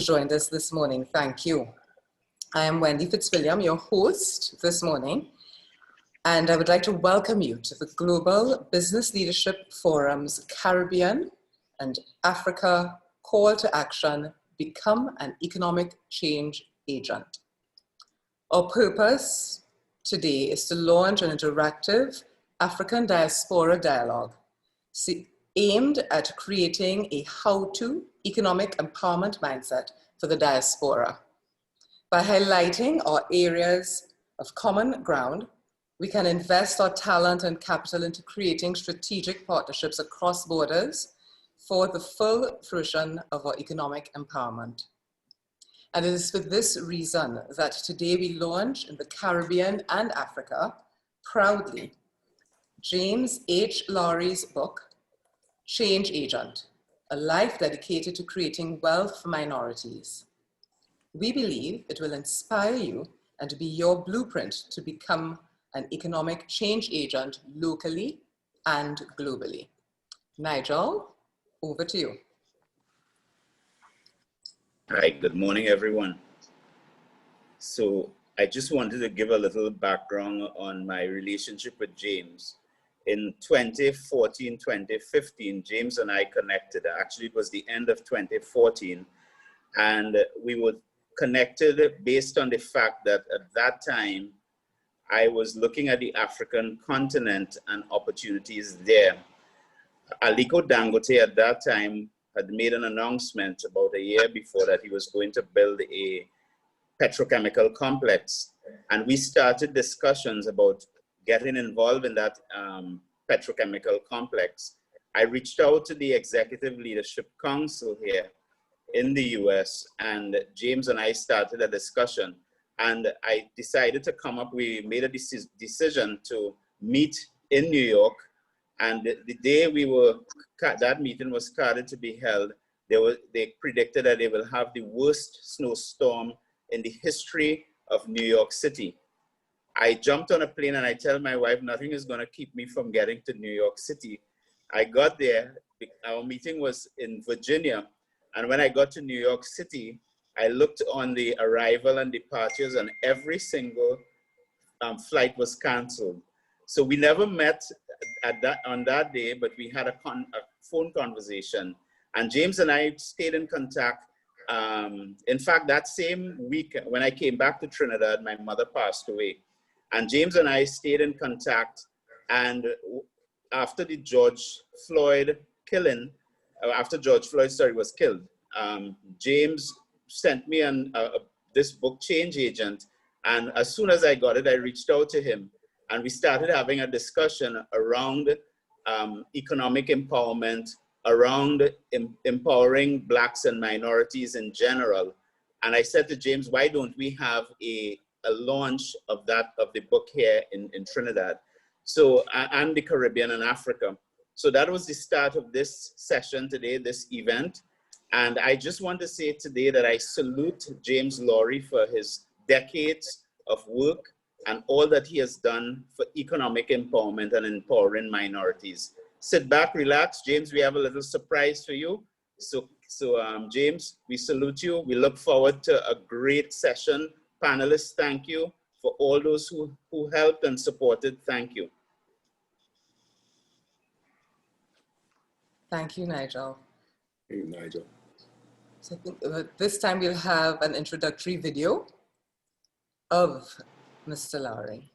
joined us this morning. Thank you. I am Wendy Fitzwilliam, your host this morning, and I would like to welcome you to the Global Business Leadership Forum's Caribbean and Africa Call to Action, Become an Economic Change Agent. Our purpose today is to launch an interactive African diaspora dialogue aimed at creating a how-to economic empowerment mindset for the diaspora. By highlighting our areas of common ground, we can invest our talent and capital into creating strategic partnerships across borders for the full fruition of our economic empowerment. And it is for this reason that today we launch in the Caribbean and Africa, proudly, James H. Lowry's book, Change Agent, a life dedicated to creating wealth for minorities. We believe it will inspire you and be your blueprint to become an economic change agent locally and globally. Nigel, over to you. Hi, good morning, everyone. So I just wanted to give a little background on my relationship with James. In 2014, 2015, James and I connected. Actually, it was the end of 2014. And we were connected based on the fact that at that time, I was looking at the African continent and opportunities there. Aliko Dangote at that time had made an announcement about a year before that he was going to build a petrochemical complex. And we started discussions about getting involved in that petrochemical complex. I reached out to the Executive Leadership Council here in the US, and James and I started a discussion. And I decided to come up, we made a decision to meet in New York. And the day that meeting was scheduled to be held, they predicted that they will have the worst snowstorm in the history of New York City. I jumped on a plane and I tell my wife, nothing is gonna keep me from getting to New York City. I got there, our meeting was in Virginia. And when I got to New York City, I looked on the arrival and departures and every single flight was canceled. So we never met on that day, but we had a phone conversation. And James and I stayed in contact. In fact, that same week when I came back to Trinidad, my mother passed away. And James and I stayed in contact. And after the George Floyd killing, after George Floyd, was killed, James sent me this book, Change Agent. And as soon as I got it, I reached out to him. And we started having a discussion around economic empowerment, around empowering Blacks and minorities in general. And I said to James, why don't we have a launch of the book here in Trinidad, so and the Caribbean and Africa. So that was the start of this session today, this event. And I just want to say today that I salute James Lowry for his decades of work and all that he has done for economic empowerment and empowering minorities. Sit back, relax. James, we have a little surprise for you. So James, we salute you. We look forward to a great session. Panelists, thank you. For all those who helped and supported, thank you. Thank you, Nigel. Thank you, Nigel. So I think this time we'll have an introductory video of Mr. Lowry.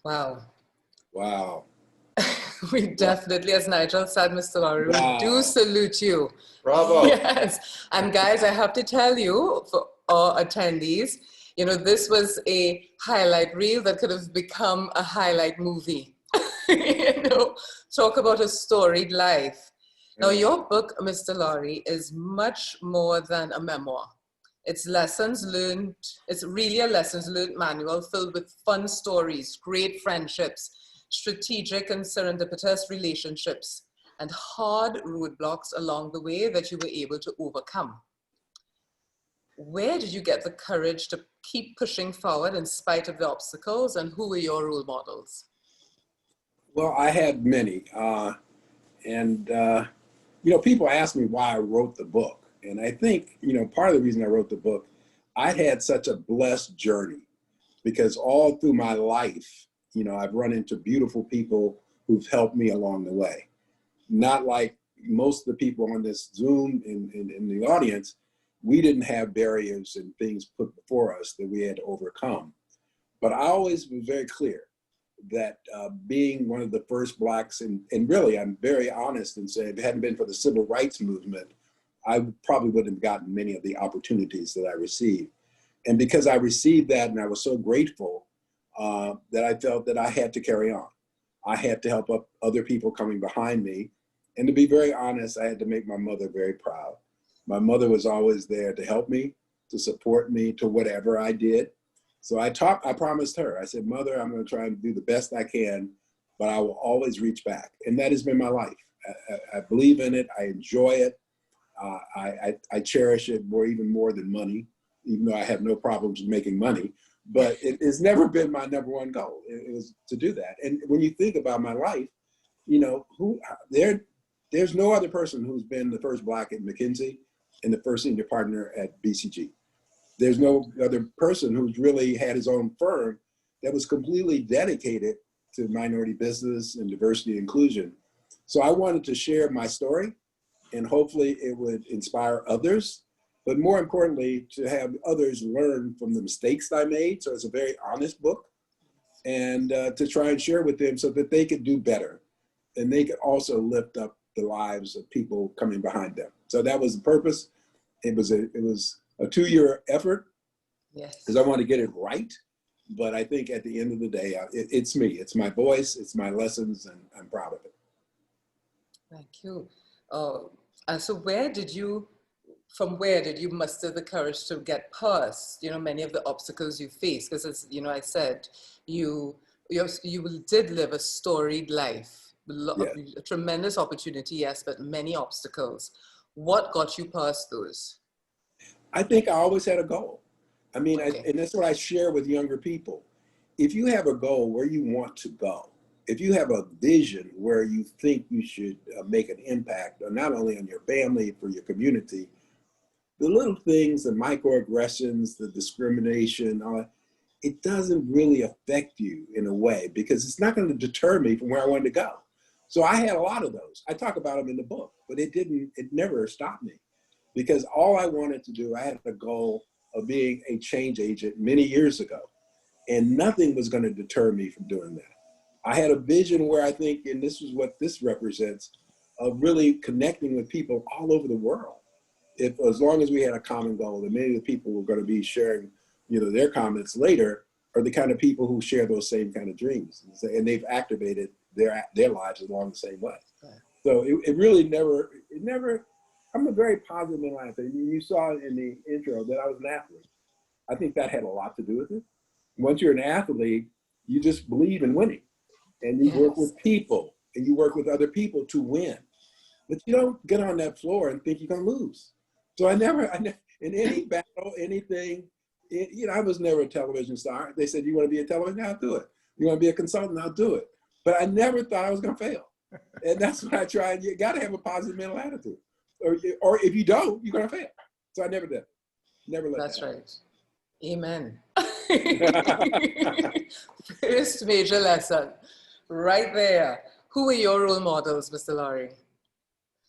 Wow. Wow. We definitely, as Nigel said, Mr. Laurie, we do Wow. salute you. Bravo. Yes. And guys, I have to tell you, for our attendees, you know, this was a highlight reel that could have become a highlight movie. You know, talk about a storied life. Now, your book, Mr. Laurie, is much more than a memoir. It's lessons learned. It's really a lessons learned manual filled with fun stories, great friendships, strategic and serendipitous relationships, and hard roadblocks along the way that you were able to overcome. Where did you get the courage to keep pushing forward in spite of the obstacles, and who were your role models? Well, I had many. You know, people ask me why I wrote the book. And I think, you know, part of the reason I wrote the book, I had such a blessed journey because all through my life, you know, I've run into beautiful people who've helped me along the way. Not like most of the people on this Zoom in the audience, we didn't have barriers and things put before us that we had to overcome. But I always was very clear that being one of the first Blacks, and really I'm very honest and say if it hadn't been for the civil rights movement, I probably wouldn't have gotten many of the opportunities that I received. And because I received that and I was so grateful that I felt that I had to carry on. I had to help up other people coming behind me. And to be very honest, I had to make my mother very proud. My mother was always there to help me, to support me, to whatever I did. So I promised her, I said, Mother, I'm going to try and do the best I can, but I will always reach back. And that has been my life. I believe in it. I enjoy it. I cherish it even more than money, even though I have no problems with making money. But it has never been my number one goal. It was to do that. And when you think about my life, you know, there's no other person who's been the first Black at McKinsey and the first senior partner at BCG. There's no other person who's really had his own firm that was completely dedicated to minority business and diversity and inclusion. So I wanted to share my story, and hopefully it would inspire others, but more importantly, to have others learn from the mistakes I made. So it's a very honest book, and to try and share with them so that they could do better, and they could also lift up the lives of people coming behind them. So that was the purpose. It was a 2-year effort, yes, because I want to get it right. But I think at the end of the day, it's me. It's my voice. It's my lessons, and I'm proud of it. Thank you. And so from where did you muster the courage to get past, you know, many of the obstacles you faced? Because as, you know, I said, you did live a storied life, a tremendous opportunity, yes, but many obstacles. What got you past those? I think I always had a goal. I mean, Okay. and that's what I share with younger people. If you have a goal where you want to go, if you have a vision where you think you should make an impact, not only on your family, for your community, the little things, the microaggressions, the discrimination, it doesn't really affect you in a way because it's not going to deter me from where I wanted to go. So I had a lot of those. I talk about them in the book, but it never stopped me because all I wanted to do, I had a goal of being a change agent many years ago, and nothing was going to deter me from doing that. I had a vision where I think, and this is what this represents, of really connecting with people all over the world. As long as we had a common goal, and many of the people who are going to be sharing, you know, their comments later are the kind of people who share those same kind of dreams, and they've activated their lives along the same way. Right. So it really never. I'm a very positive mental athlete. You saw in the intro that I was an athlete. I think that had a lot to do with it. Once you're an athlete, you just believe in winning, and you work with people, and you work with other people to win. But you don't get on that floor and think you're going to lose. So I never, in any battle, anything, you know, I was never a television star. They said, you want to be a television? I'll do it. You want to be a consultant? I'll do it. But I never thought I was going to fail. And that's what I tried. You got to have a positive mental attitude. Or if you don't, you're going to fail. So I never did. Never let That's that right. Amen. First major lesson, right there. Who were your role models, Mr. Laurie?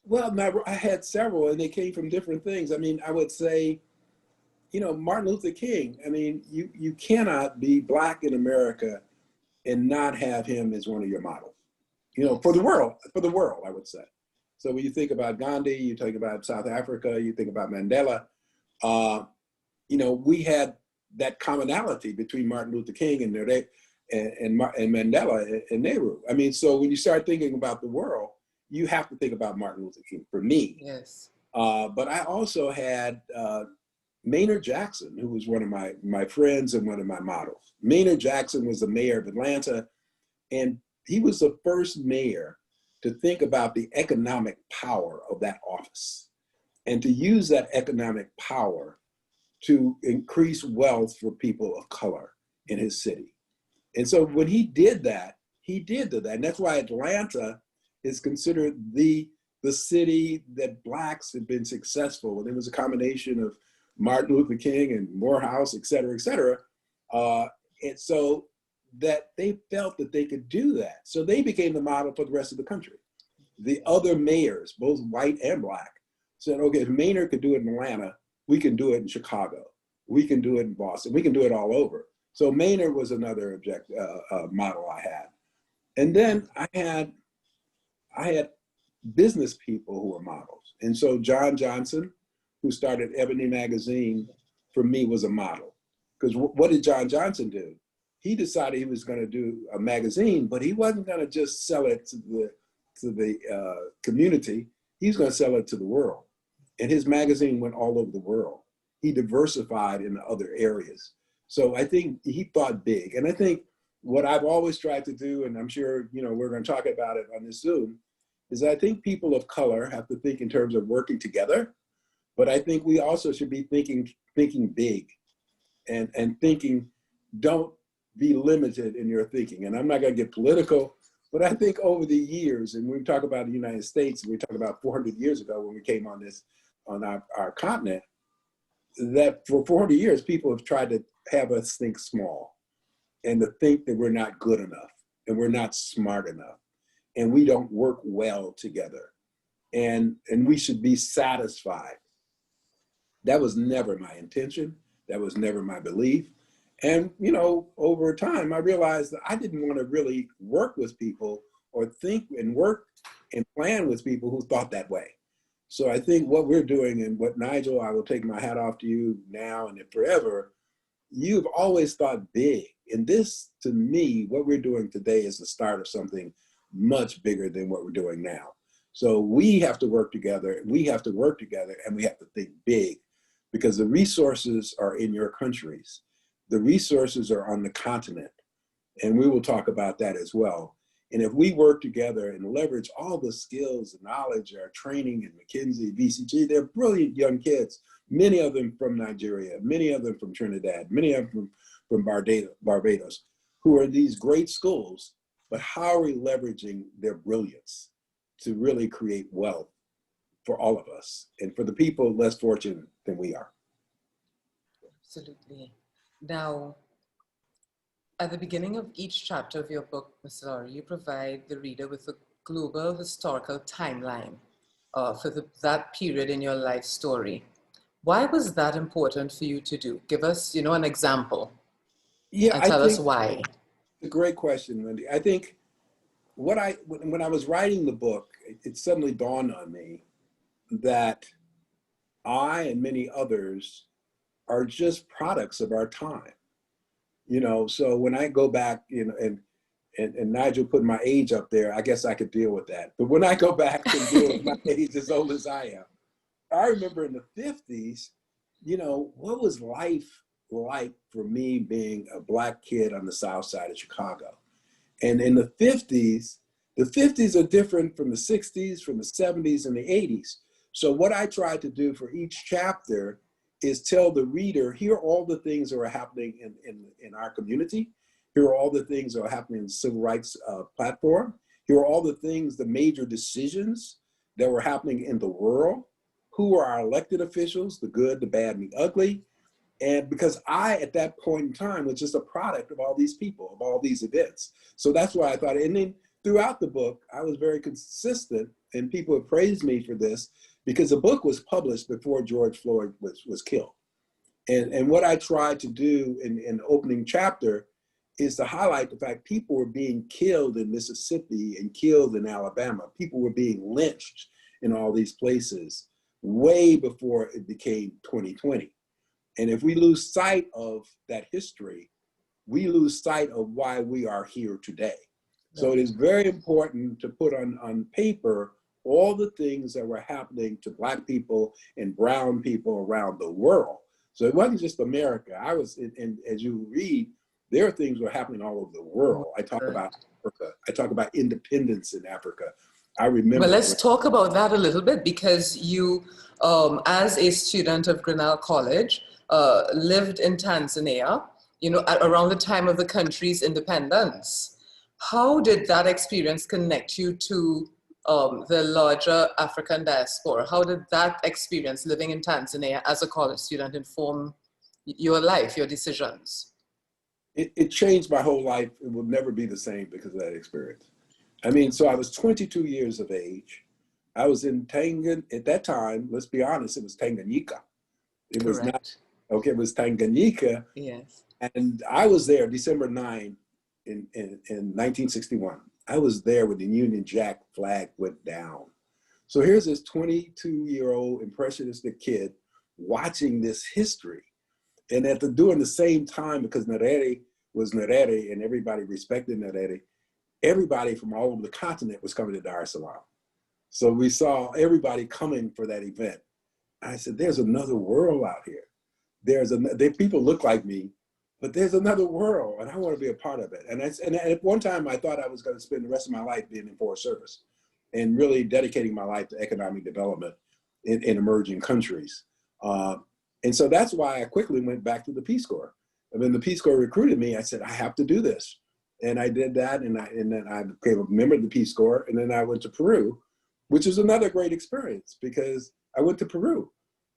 Well, I had several, and they came from different things. I mean, I would say, you know, Martin Luther King. I mean, you cannot be Black in America and not have him as one of your models? You know, for the world, I would say. So when you think about Gandhi, you think about South Africa, you think about Mandela, you know, we had that commonality between Martin Luther King and Mandela and Nehru. I mean, so when you start thinking about the world, you have to think about Martin Luther King for me. Yes. But I also had Maynard Jackson, who was one of my friends and one of my models. Maynard Jackson was the mayor of Atlanta, and he was the first mayor to think about the economic power of that office and to use that economic power to increase wealth for people of color in his city. And so when he did that, and that's why Atlanta is considered the city that Blacks have been successful. And it was a combination of Martin Luther King and Morehouse, et cetera, et cetera. And so that they felt that they could do that. So they became the model for the rest of the country. The other mayors, both white and Black, said, okay, if Maynard could do it in Atlanta, we can do it in Chicago. We can do it in Boston. We can do it all over. So Maynard was another model I had. And then I had business people who were models. And so John Johnson, who started Ebony Magazine, for me was a model. Because what did John Johnson do? He decided he was going to do a magazine, but he wasn't going to just sell it to the community. He's going to sell it to the world. And his magazine went all over the world. He diversified in other areas. So I think he thought big. And I think what I've always tried to do, and I'm sure we're going to talk about it on this Zoom, is I think people of color have to think in terms of working together. But I think we also should be thinking big and thinking, don't be limited in your thinking. And I'm not going to get political, but I think over the years, and we talk about the United States, and we talk about 400 years ago when we came on our continent, that for 400 years, people have tried to have us think small and to think that we're not good enough and we're not smart enough and we don't work well together and we should be satisfied. That was never my intention. That was never my belief. And, over time, I realized that I didn't want to really work with people or think and work and plan with people who thought that way. So I think what we're doing and what Nigel, I will take my hat off to you now and forever, you've always thought big. And this, to me, what we're doing today is the start of something much bigger than what we're doing now. So we have to work together, and we have to think big because the resources are in your countries. The resources are on the continent, and we will talk about that as well. And if we work together and leverage all the skills and knowledge, our training in McKinsey, BCG, they're brilliant young kids, many of them from Nigeria, many of them from Trinidad, many of them from Barbados, who are in these great schools, but how are we leveraging their brilliance to really create wealth for all of us and for the people less fortunate than we are? Absolutely. Now, at the beginning of each chapter of your book, Mr. Lawrie, you provide the reader with a global historical timeline for that period in your life story. Why was that important for you to do? Give us, an example. Yeah, and tell us why. It's a great question, Wendy. I think when I was writing the book, it suddenly dawned on me that I and many others are just products of our time. So when I go back, and Nigel put my age up there, I guess I could deal with that. But when I go back and deal with my age as old as I am, I remember in the 50s, what was life like for me being a Black kid on the South Side of Chicago? And in the 50s are different from the 60s, from the 70s and the 80s. So what I tried to do for each chapter is tell the reader, here are all the things that are happening in our community. Here are all the things that are happening in the civil rights platform. Here are all the things, the major decisions that were happening in the world. Who are our elected officials, the good, the bad, and the ugly. And because I, at that point in time, was just a product of all these people, of all these events. So that's why I thought, and then throughout the book, I was very consistent, and people have praised me for this, because the book was published before George Floyd was killed. And what I tried to do in the opening chapter is to highlight the fact people were being killed in Mississippi and killed in Alabama. People were being lynched in all these places way before it became 2020. And if we lose sight of that history, we lose sight of why we are here today. So it is very important to put on paper all the things that were happening to Black people and brown people around the world. So it wasn't just America. I was, and as you read, there are things that were happening all over the world. I talk about Africa. I talk about independence in Africa. I remember. Well, let's talk about that a little bit, because you, as a student of Grinnell College, lived in Tanzania, you know, at around the time of the country's independence. How did that experience connect you to the larger African diaspora? How did that experience living in Tanzania as a college student inform your life, your decisions? It changed my whole life. It will never be the same because of that experience. I mean, so I was 22 years of age. I was in at that time, let's be honest, it was Tanganyika. It was not, okay, it was Tanganyika. Yes. And I was there December 9 in 1961. I was there when the Union Jack flag went down. So here's this 22-year-old impressionistic kid watching this history. And during the same time, because Nyerere was Nyerere and everybody respected Nyerere, everybody from all over the continent was coming to Dar es Salaam. So we saw everybody coming for that event. I said, there's another world out here. People look like me, but there's another world and I want to be a part of it. And at one time I thought I was going to spend the rest of my life being in Forest Service and really dedicating my life to economic development in emerging countries. And so that's why I quickly went back to the Peace Corps. And when the Peace Corps recruited me, I said, I have to do this. And I did that, and then I became a member of the Peace Corps, and then I went to Peru, which is another great experience because I went to Peru.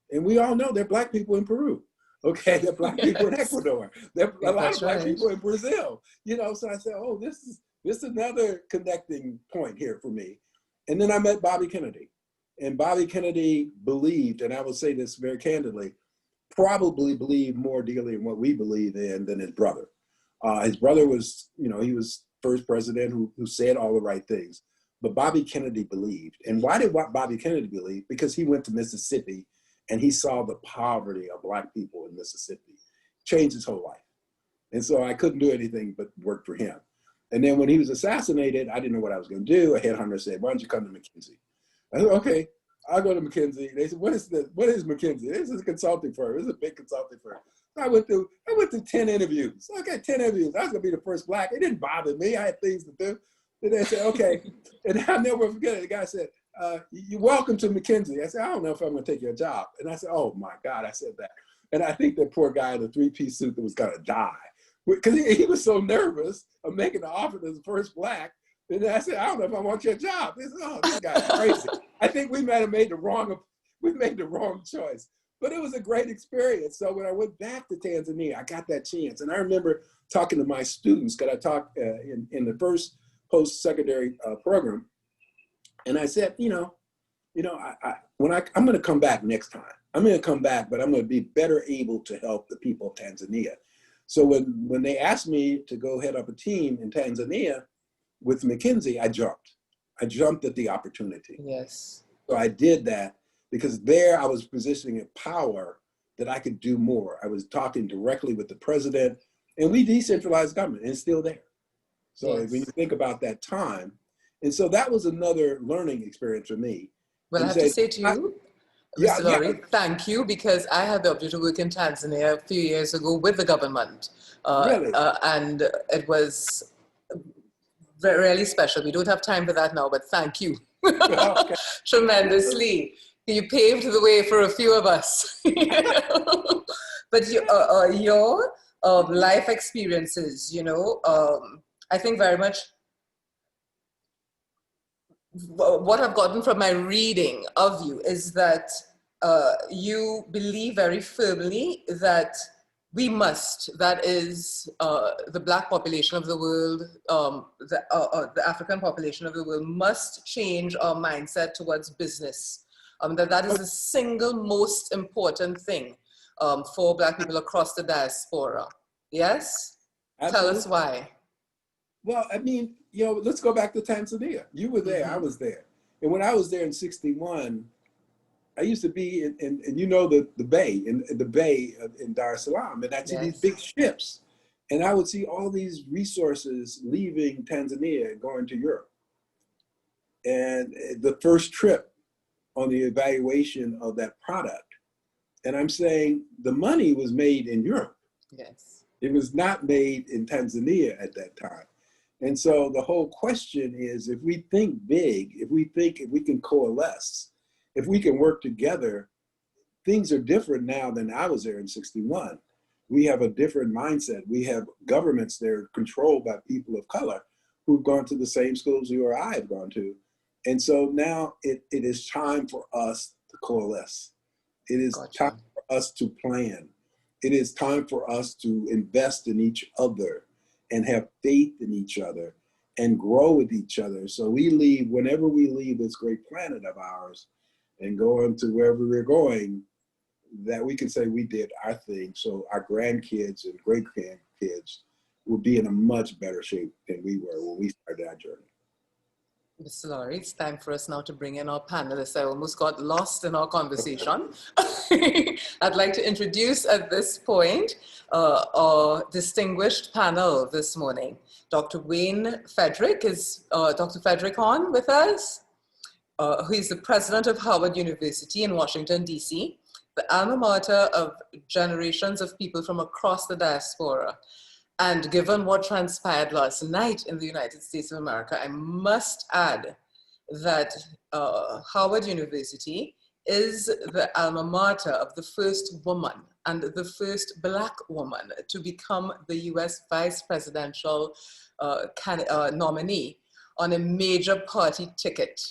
And we all know there are Black people in Peru. Okay, there are Black people in Ecuador. There are a lot of Black people in Brazil. You know, so I said, oh, this is another connecting point here for me. And then I met Bobby Kennedy. And Bobby Kennedy believed, and I will say this very candidly, probably believed more dearly in what we believe in than his brother. His brother was, you know, he was first president who said all the right things, but Bobby Kennedy believed. And why did Bobby Kennedy believe? Because he went to Mississippi and he saw the poverty of Black people in Mississippi. Changed his whole life. And so I couldn't do anything but work for him. And then when he was assassinated, I didn't know what I was going to do. A headhunter said, why don't you come to McKinsey? I said, okay, I'll go to McKinsey. They said, what is McKinsey? This is a consulting firm. This is a big consulting firm. So I went through 10 interviews. So I got 10 interviews. I was gonna be the first Black. It didn't bother me. I had things to do. And they said, okay. And I'll never forget it. The guy said, you're welcome to McKinsey. I said, I don't know if I'm gonna take your job. And I said, oh my God, I said that. And I think that poor guy in the three-piece suit that was gonna die. Because he was so nervous of making the offer as the first Black. And I said, I don't know if I want your job. They said, oh, this guy's crazy. I think we might have made the wrong choice. But it was a great experience. So when I went back to Tanzania, I got that chance. And I remember talking to my students, because I taught in the first post-secondary program. And I said, I'm going to come back next time. I'm going to come back, but I'm going to be better able to help the people of Tanzania. So when they asked me to go head up a team in Tanzania with McKinsey, I jumped. I jumped at the opportunity. Yes. So I did that because there I was positioning a power that I could do more. I was talking directly with the president, and we decentralized government, and it's still there. So yes. When you think about that time, and so that was another learning experience for me. Well, I have to say to you, Mr. Laurie, thank you, because I had the opportunity to work in Tanzania a few years ago with the government. Really? And it was really special. We don't have time for that now, but thank you Okay. tremendously. You paved the way for a few of us. But your life experiences, I think very much what I've gotten from my reading of you is that you believe very firmly that we must, that is the Black population of the world, the African population of the world must change our mindset towards business. That is the single most important thing for Black people across the diaspora. Yes? Tell Absolutely. us why. Well, I mean, let's go back to Tanzania. You were there, I Mm-hmm. was there. And when I was there in 61, I used to be in the bay, in the bay in Dar es Salaam, and I'd see these Yes. big ships. And I would see all these resources leaving Tanzania and going to Europe. And the first trip on the evaluation of that product. And I'm saying the money was made in Europe. Yes. It was not made in Tanzania at that time. And so the whole question is, if we think big, if we can coalesce, if we can work together, things are different now than I was there in 61. We have a different mindset. We have governments that are controlled by people of color who've gone to the same schools you or I have gone to. And so now it is time for us to coalesce. It is Gotcha. time for us to plan. It is time for us to invest in each other and have faith in each other and grow with each other. So whenever we leave this great planet of ours and go into wherever we're going, that we can say we did our thing. So our grandkids and great grandkids will be in a much better shape than we were when we started our journey. Mr. Laurie, it's time for us now to bring in our panelists. I almost got lost in our conversation. I'd like to introduce at this point our distinguished panel this morning. Dr. Wayne Frederick. Is Dr. Frederick on with us? Who is the president of Howard University in Washington, D.C., the alma mater of generations of people from across the diaspora. And given what transpired last night in the United States of America, I must add that Howard University is the alma mater of the first woman and the first Black woman to become the US vice presidential nominee on a major party ticket.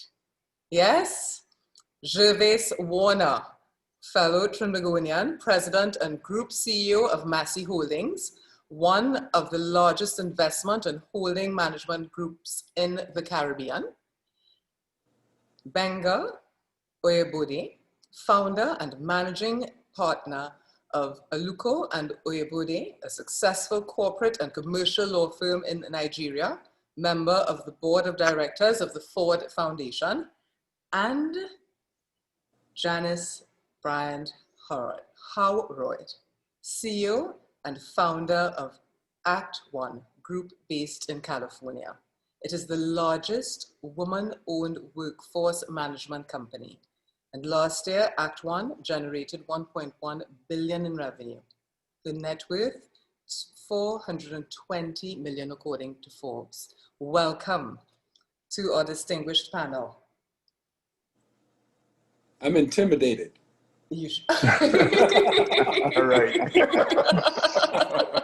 Yes? Gervais Warner, fellow Trinbagonian, president and group CEO of Massey Holdings, one of the largest investment and holding management groups in the Caribbean. Benga Oyebode, founder and managing partner of Aluko and Oyebode, a successful corporate and commercial law firm in Nigeria, member of the board of directors of the Ford Foundation, and Janice Bryant Howroyd, CEO and founder of Act One Group based in California. It is the largest woman-owned workforce management company. And last year, Act One generated 1.1 billion in revenue. The net worth is 420 million according to Forbes. Welcome to our distinguished panel. I'm intimidated. You should. All right.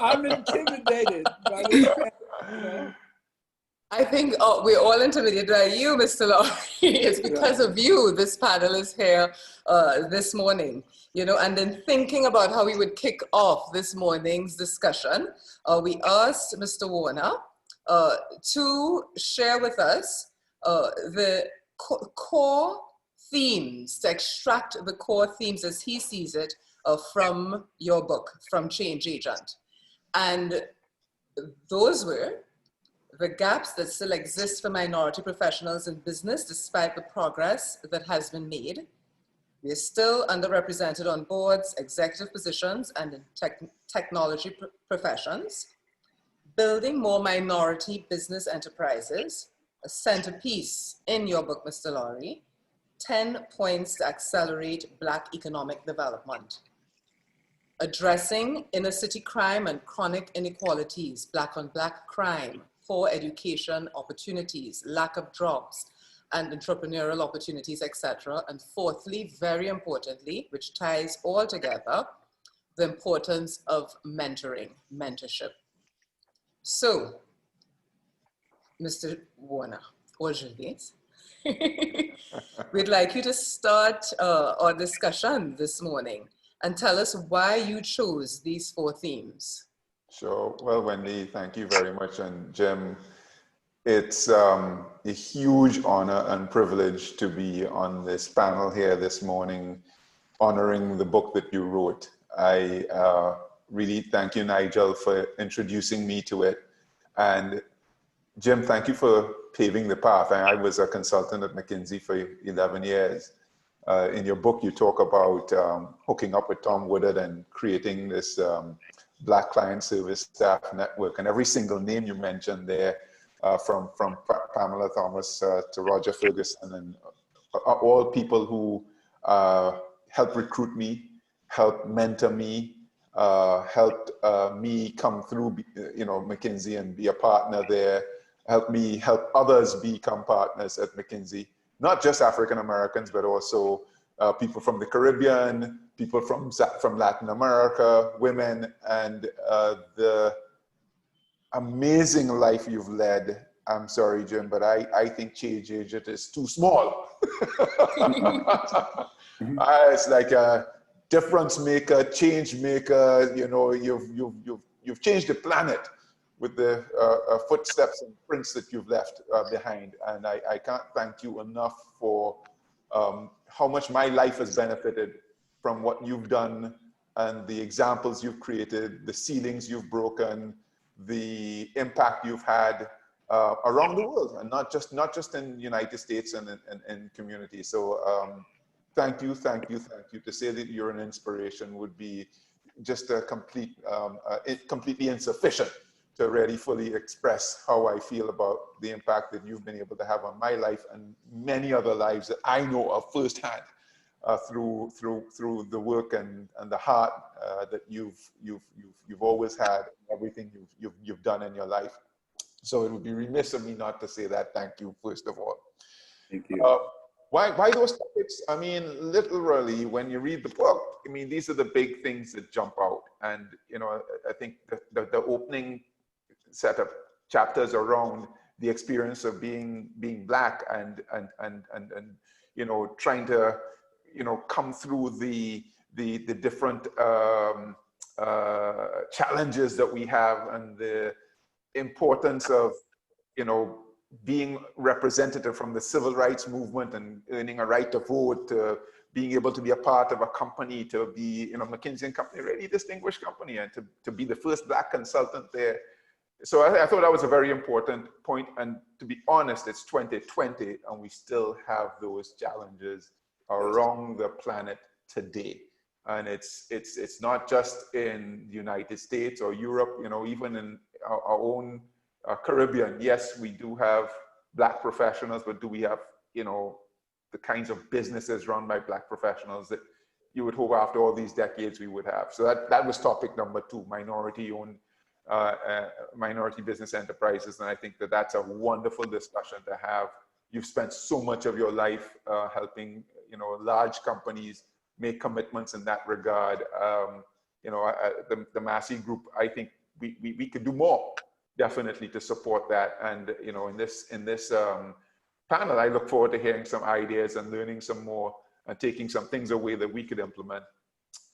I'm intimidated by this panel, I think we're all intimidated by you, Mr. Laurie. It's because of you this panel is here this morning. And then thinking about how we would kick off this morning's discussion, we asked Mr. Warner to share with us the core themes, to extract the core themes as he sees it from your book, from Change Agent. And those were the gaps that still exist for minority professionals in business despite the progress that has been made. We are still underrepresented on boards, executive positions, and in technology professions. Building more minority business enterprises, a centerpiece in your book, Mr. Laurie. 10 points to accelerate Black economic development. Addressing inner city crime and chronic inequalities, Black on Black crime, poor education opportunities, lack of jobs and entrepreneurial opportunities, etc. And fourthly, very importantly, which ties all together, the importance of mentorship. So, Mr. Warner, or Gervais, we'd like you to start our discussion this morning and tell us why you chose these 4 themes. Sure. Well, Wendy, thank you very much. And Jim, it's a huge honor and privilege to be on this panel here this morning, honoring the book that you wrote. I really thank you, Nigel, for introducing me to it. And Jim, thank you for paving the path. I was a consultant at McKinsey for 11 years. In your book, you talk about hooking up with Tom Woodard and creating this Black client service staff network. And every single name you mentioned there, from Pamela Thomas to Roger Ferguson, and all people who helped recruit me, helped mentor me, helped me come through, McKinsey and be a partner there, helped me help others become partners at McKinsey, not just African Americans, but also people from the Caribbean, people from Latin America, women, and the amazing life you've led. I'm sorry, Jim, but I think Change Agent is too small. It's like a difference maker, change maker. You've changed the planet with the footsteps and prints that you've left behind. And I can't thank you enough for how much my life has benefited from what you've done and the examples you've created, the ceilings you've broken, the impact you've had around the world, and not just in the United States and in communities. So thank you. To say that you're an inspiration would be just a completely insufficient to really fully express how I feel about the impact that you've been able to have on my life and many other lives that I know of firsthand through the work and the heart that you've always had, everything you've done in your life. So it would be remiss of me not to say that. Thank you, first of all. Thank you. Why those topics? I mean, literally, when you read the book, I mean, these are the big things that jump out. And, I think the opening set of chapters around the experience of being Black and trying to, come through the different challenges that we have, and the importance of, being representative from the civil rights movement and earning a right to vote, to being able to be a part of a company, to be, McKinsey & Company, really distinguished company, and to be the first Black consultant there. So I thought that was a very important point. And to be honest, it's 2020 and we still have those challenges around the planet today. And it's not just in the United States or Europe, even in our own Caribbean. Yes, we do have Black professionals, but do we have, the kinds of businesses run by Black professionals that you would hope after all these decades we would have? So that was topic number 2, minority-owned, minority business enterprises. And I think that's a wonderful discussion to have. You've spent so much of your life helping, large companies make commitments in that regard. The Massey Group, I think we could do more, definitely, to support that. And in this panel, I look forward to hearing some ideas and learning some more and taking some things away that we could implement.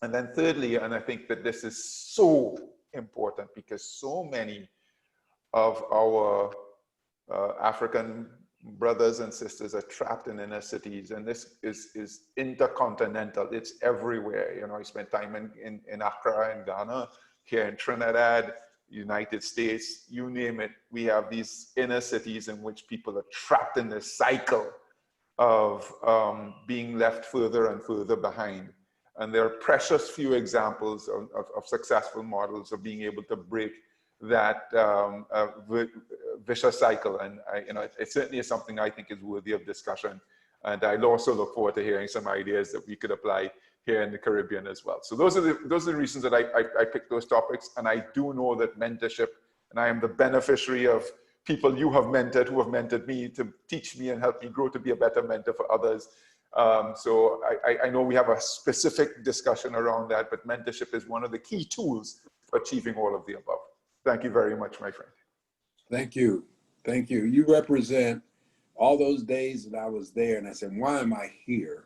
And then thirdly, and I think that this is so important because so many of our African brothers and sisters are trapped in inner cities, and this is intercontinental. It's everywhere. I spent time in Accra, in Ghana, here in Trinidad, United States, you name it. We have these inner cities in which people are trapped in this cycle of being left further and further behind. And there are precious few examples of successful models of being able to break that vicious cycle. And it certainly is something I think is worthy of discussion. And I also look forward to hearing some ideas that we could apply here in the Caribbean as well. So those are the reasons that I picked those topics. And I do know that mentorship, and I am the beneficiary of people you have mentored, who have mentored me to teach me and help me grow to be a better mentor for others. So I know we have a specific discussion around that, but mentorship is one of the key tools for achieving all of the above. Thank you very much, my friend. Thank you. Thank you. You represent all those days that I was there, and I said, why am I here?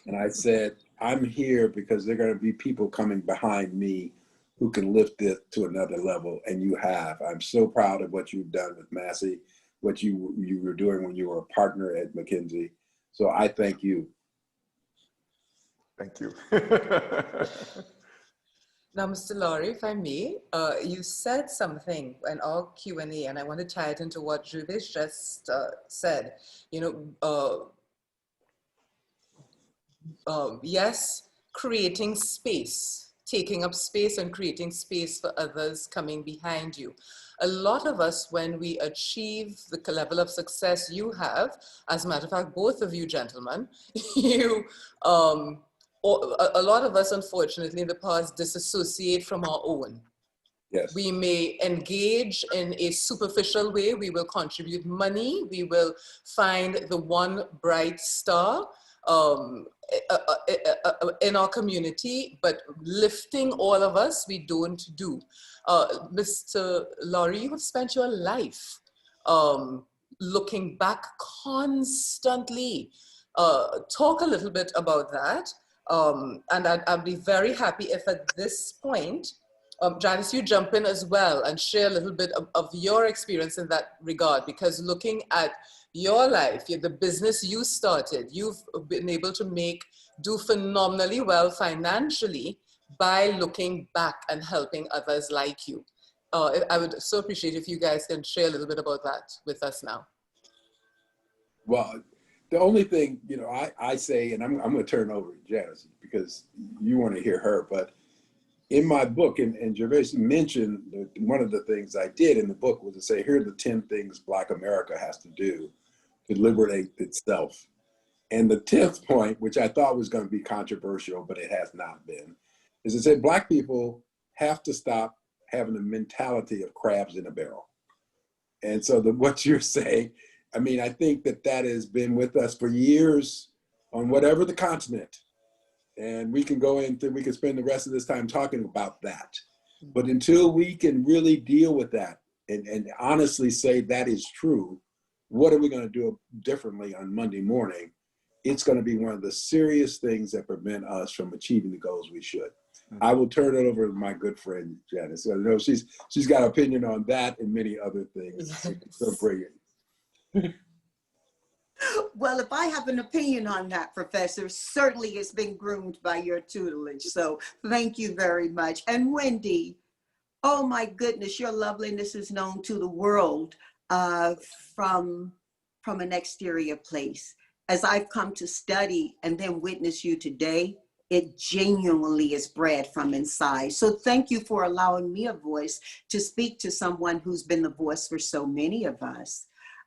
And I said, I'm here because there are going to be people coming behind me who can lift it to another level, and you have. I'm so proud of what you've done with Massey, what you were doing when you were a partner at McKinsey. So I thank you. Thank you. Now, Mr. Laurie, if I may, you said something in our Q&A, and I want to tie it into what Gervais just said. You know, yes, creating space, taking up space and creating space for others coming behind you. A lot of us, when we achieve the level of success you have, as a matter of fact, both of you gentlemen, you, a lot of us, unfortunately, in the past, disassociate from our own. Yes. We may engage in a superficial way. We will contribute money. We will find the one bright star in our community, but lifting all of us, we don't do. Mr. Laurie, you have spent your life looking back constantly. Talk a little bit about that. And I'd be very happy if at this point, Janice, you jump in as well and share a little bit of your experience in that regard, because looking at your life, the business you started, you've been able to do phenomenally well financially by looking back and helping others like you. I would so appreciate if you guys can share a little bit about that with us now. Well, the only thing, you know, I say, and I'm going to turn over to Janice because you want to hear her, but in my book, and Gervais mentioned one of the things I did in the book was to say, here are the 10 things Black America has to do to liberate itself. And the 10th point, which I thought was going to be controversial, but it has not been, is to say Black people have to stop having the mentality of crabs in a barrel. And so what you're saying, I mean, I think that has been with us for years on whatever the continent. And we can we can spend the rest of this time talking about that. But until we can really deal with that and honestly say that is true, what are we going to do differently on Monday morning? It's going to be one of the serious things that prevent us from achieving the goals we should. I will turn it over to my good friend, Janice. I know she's got an opinion on that and many other things. So brilliant. Well, if I have an opinion on that, Professor, certainly it's been groomed by your tutelage. So thank you very much. And Wendy, oh my goodness, your loveliness is known to the world from an exterior place. As I've come to study and then witness you today, it genuinely is bred from inside. So thank you for allowing me a voice to speak to someone who's been the voice for so many of us.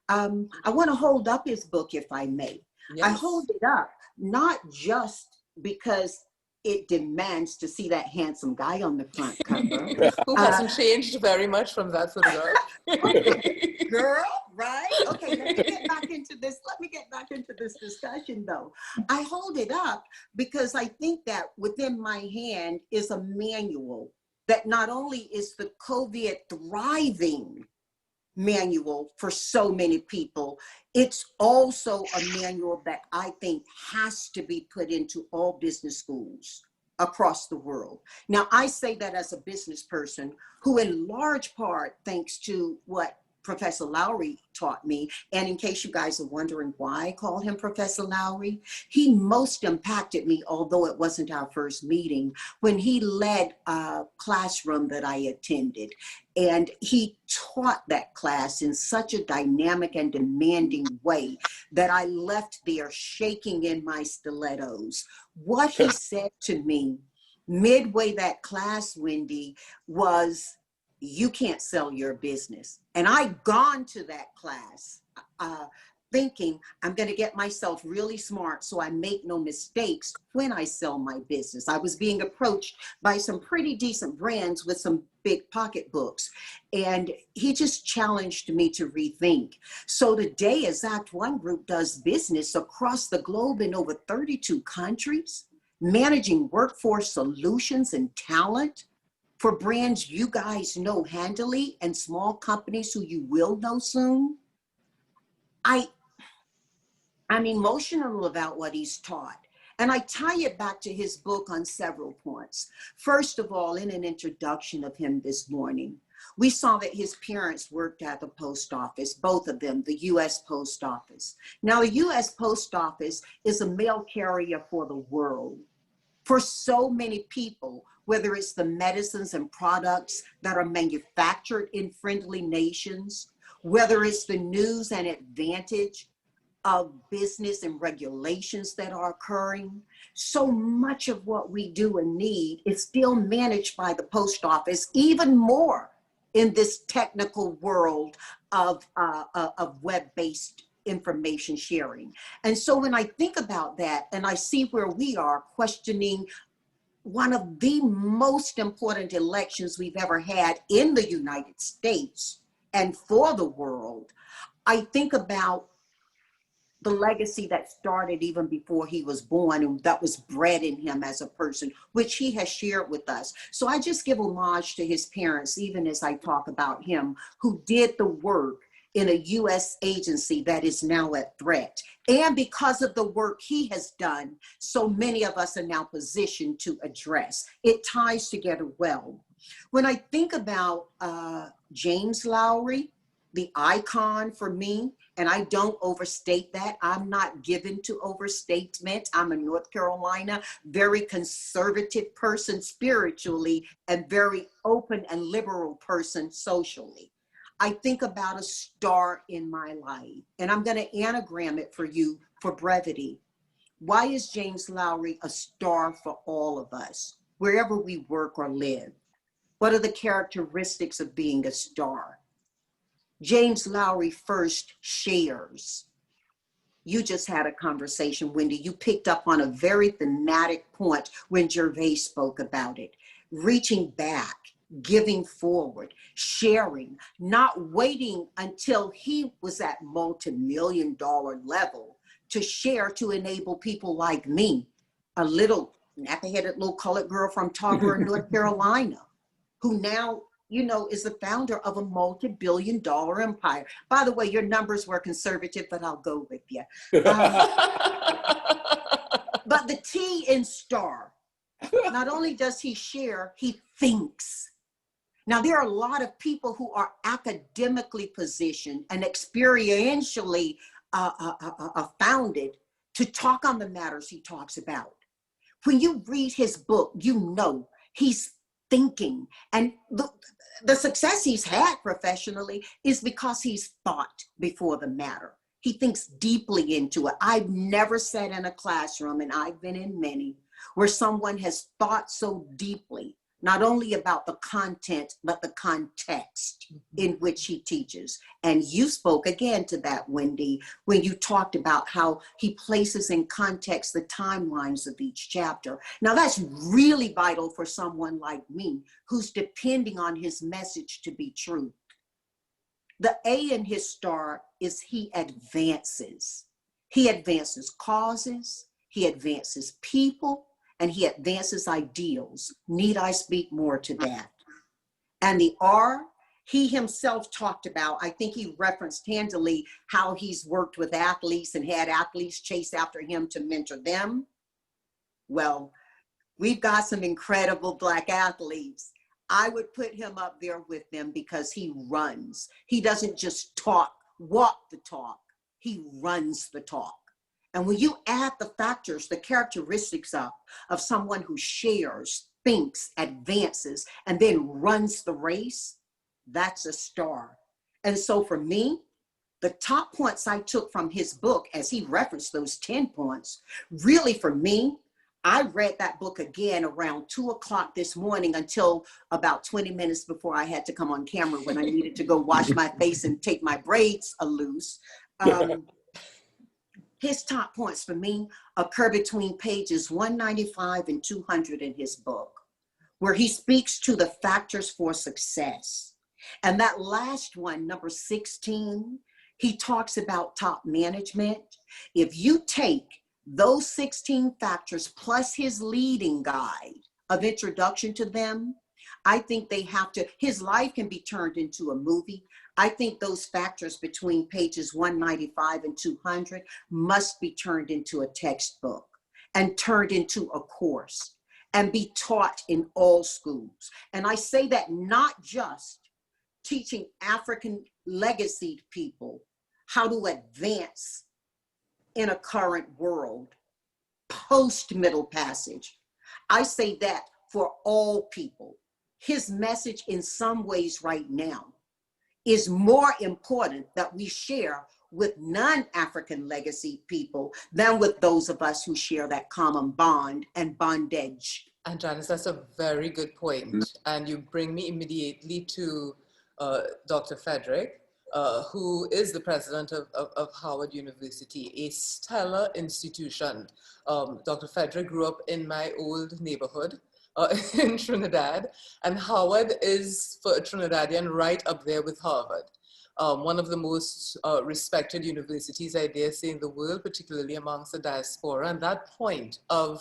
I want to hold up his book, if I may. Yes. I hold it up, not just because it demands to see that handsome guy on the front cover. Who hasn't changed very much from that photograph. Girl, right? Okay, let me get back into this. Let me get back into this discussion, though. I hold it up because I think that within my hand is a manual that not only is the COVID thriving manual for so many people, it's also a manual that I think has to be put into all business schools across the world. Now, I say that as a business person who in large part, thanks to what Professor Lowry taught me, and in case you guys are wondering why I call him Professor Lowry, he most impacted me, although it wasn't our first meeting, when he led a classroom that I attended. And he taught that class in such a dynamic and demanding way that I left there shaking in my stilettos. What he said to me midway that class, Wendy, was, you can't sell your business. And I'd gone to that class thinking I'm going to get myself really smart so I make no mistakes when I sell my business. I was being approached by some pretty decent brands with some big pocketbooks. And he just challenged me to rethink. So today, as Act One Group does business across the globe in over 32 countries, managing workforce solutions and talent, for brands you guys know handily and small companies who you will know soon, I'm emotional about what he's taught. And I tie it back to his book on several points. First of all, in an introduction of him this morning, we saw that his parents worked at the post office, both of them, the U.S. Post Office. Now, the U.S. Post Office is a mail carrier for the world. For so many people, whether it's the medicines and products that are manufactured in friendly nations, whether it's the news and advantage of business and regulations that are occurring. So much of what we do and need is still managed by the post office, even more in this technical world of web-based information sharing. And so when I think about that and I see where we are questioning one of the most important elections we've ever had in the United States and for the world, I think about the legacy that started even before he was born and that was bred in him as a person, which he has shared with us. So I just give homage to his parents, even as I talk about him, who did the work in a U.S. agency that is now at threat. And because of the work he has done, so many of us are now positioned to address. It ties together well. When I think about James Lowry, the icon for me, and I don't overstate that. I'm not given to overstatement. I'm a North Carolina, very conservative person spiritually and very open and liberal person socially. I think about a star in my life, and I'm going to anagram it for you for brevity. Why is James Lowry a star for all of us, wherever we work or live? What are the characteristics of being a star? James Lowry first shares. You just had a conversation, Wendy. You picked up on a very thematic point when Gervais spoke about it. Reaching back, giving forward, sharing, not waiting until he was at multi-million-dollar level to share to enable people like me, a little nappy-headed little colored girl from Tarboro, North Carolina, who now, you know, is the founder of a multi-billion-dollar empire. By the way, your numbers were conservative, but I'll go with you. But the T in star, not only does he share, he thinks. Now, there are a lot of people who are academically positioned and experientially founded to talk on the matters he talks about. When you read his book, you know he's thinking, and the success he's had professionally is because he's thought before the matter. He thinks deeply into it. I've never sat in a classroom, and I've been in many, where someone has thought so deeply, not only about the content, but the context in which he teaches. And you spoke again to that, Wendy, when you talked about how he places in context the timelines of each chapter. Now that's really vital for someone like me, who's depending on his message to be true. The A in his star is he advances. He advances causes, he advances people, and he advances ideals. Need I speak more to that? And the R, he himself talked about, I think he referenced handily how he's worked with athletes and had athletes chase after him to mentor them. Well, we've got some incredible Black athletes. I would put him up there with them because he runs. He doesn't just walk the talk. He runs the talk. And when you add the factors, the characteristics of someone who shares, thinks, advances, and then runs the race, that's a star. And so for me, the top points I took from his book, as he referenced those 10 points, really for me, I read that book again around 2 o'clock this morning until about 20 minutes before I had to come on camera when I needed to go wash my face and take my braids loose. His top points for me occur between pages 195 and 200 in his book, where he speaks to the factors for success. And that last one, number 16, he talks about top management. If you take those 16 factors plus his leading guide of introduction to them, I think they have to, his life can be turned into a movie. I think those factors between pages 195 and 200 must be turned into a textbook and turned into a course and be taught in all schools. And I say that not just teaching African legacy people how to advance in a current world, post-Middle Passage. I say that for all people. His message in some ways right now is more important that we share with non-African legacy people than with those of us who share that common bond and bondage. And Janice, that's a very good point. And you bring me immediately to Dr. Frederick, who is the president of Howard University, a stellar institution. Dr. Frederick grew up in my old neighborhood in Trinidad, and Howard is, for a Trinidadian, right up there with Harvard. One of the most respected universities, I dare say, in the world, particularly amongst the diaspora. And that point of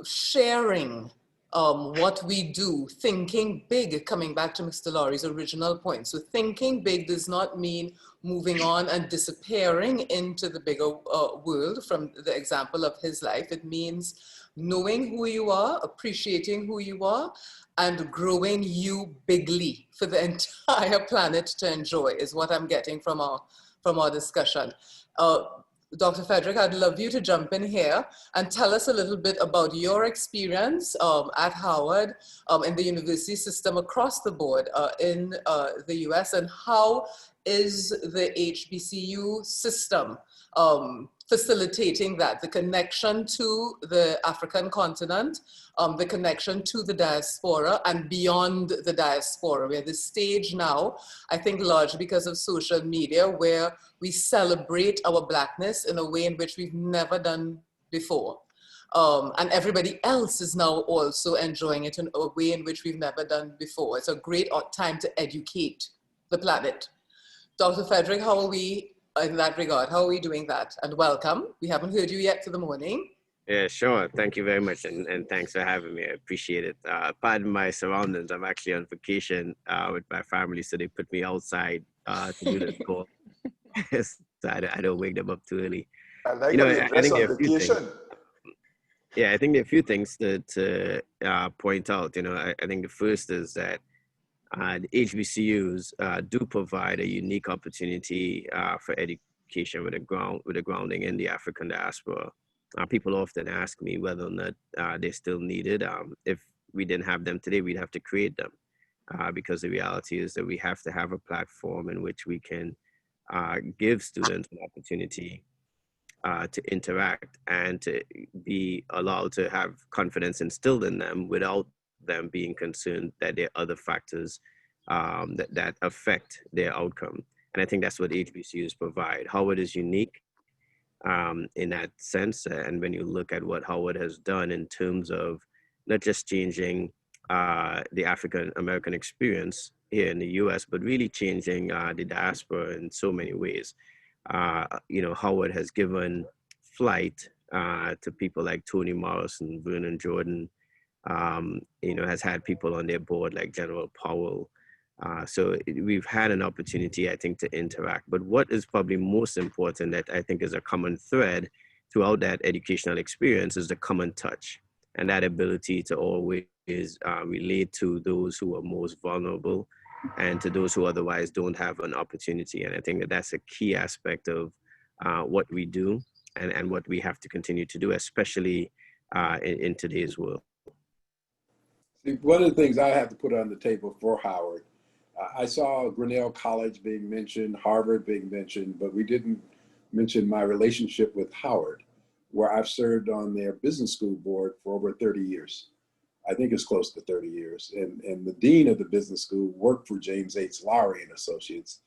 sharing what we do, thinking big, coming back to Mr. Laurie's original point. So thinking big does not mean moving on and disappearing into the bigger world from the example of his life. It means knowing who you are, appreciating who you are, and growing you bigly for the entire planet to enjoy is what I'm getting from our discussion. Dr. Frederick, I'd love you to jump in here and tell us a little bit about your experience at Howard, in the university system across the board in the US, and how is the HBCU system facilitating that, the connection to the African continent, the connection to the diaspora and beyond the diaspora. We're at the stage now, I think largely because of social media, where we celebrate our Blackness in a way in which we've never done before. And everybody else is now also enjoying it in a way in which we've never done before. It's a great time to educate the planet. Dr. Frederick, how are we in that regard? How are we doing that? And welcome. We haven't heard you yet for the morning. Yeah, sure. Thank you very much. And thanks for having me. I appreciate it. Pardon my surroundings. I'm actually on vacation with my family, so they put me outside to do this call. So I don't wake them up too early. I like I think there are a few vacation. things. Yeah, I think there are a few things to point out. I think the first is that the HBCUs do provide a unique opportunity for education with a grounding in the African diaspora. People often ask me whether or not they're still needed. If we didn't have them today, we'd have to create them, because the reality is that we have to have a platform in which we can give students an opportunity to interact and to be allowed to have confidence instilled in them without them being concerned that there are other factors that affect their outcome. And I think that's what HBCUs provide. Howard is unique in that sense. And when you look at what Howard has done in terms of not just changing the African American experience here in the US, but really changing the diaspora in so many ways. Howard has given flight to people like Toni Morrison, Vernon Jordan, has had people on their board like General Powell. So we've had an opportunity, I think, to interact. But what is probably most important that I think is a common thread throughout that educational experience is the common touch and that ability to always relate to those who are most vulnerable and to those who otherwise don't have an opportunity. And I think that that's a key aspect of what we do and what we have to continue to do, especially in today's world. See, one of the things I have to put on the table for Howard, I saw Grinnell College being mentioned, Harvard being mentioned, but we didn't mention my relationship with Howard, where I've served on their business school board for over 30 years. I think it's close to 30 years. And the dean of the business school worked for James H. Lowry and Associates.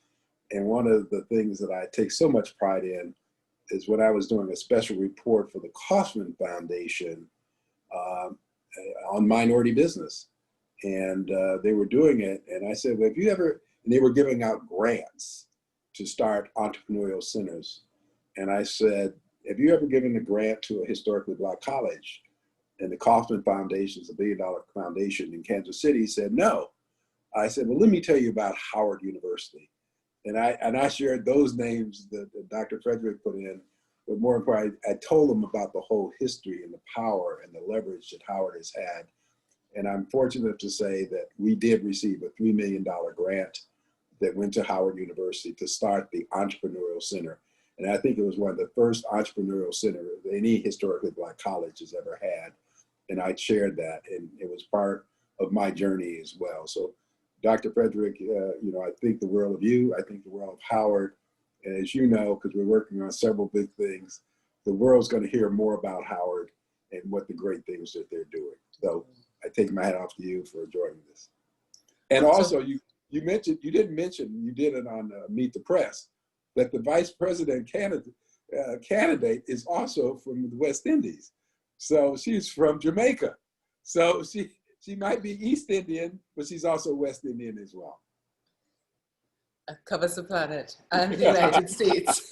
And one of the things that I take so much pride in is when I was doing a special report for the Kauffman Foundation on minority business. And they were doing it. And I said, well, have you ever, and they were giving out grants to start entrepreneurial centers. And I said, have you ever given a grant to a historically Black college? And the Kauffman Foundation is a $1 billion foundation in Kansas City, said no. I said, well, let me tell you about Howard University. And I shared those names that Dr. Frederick put in, but more importantly, I told them about the whole history and the power and the leverage that Howard has had. And I'm fortunate to say that we did receive a $3 million grant that went to Howard University to start the Entrepreneurial Center. And I think it was one of the first entrepreneurial centers any historically Black college has ever had. and I shared that, and it was part of my journey as well. So, Dr. Frederick, I think the world of you. I think the world of Howard. And as you know, because we're working on several big things, the world's going to hear more about Howard and what the great things that they're doing. So I take my hat off to you for joining this. And also, you mentioned, you didn't mention, you did it on Meet the Press, that the vice president candidate is also from the West Indies. So she's from Jamaica. So she might be East Indian, but she's also West Indian as well. Covers the planet and the United States.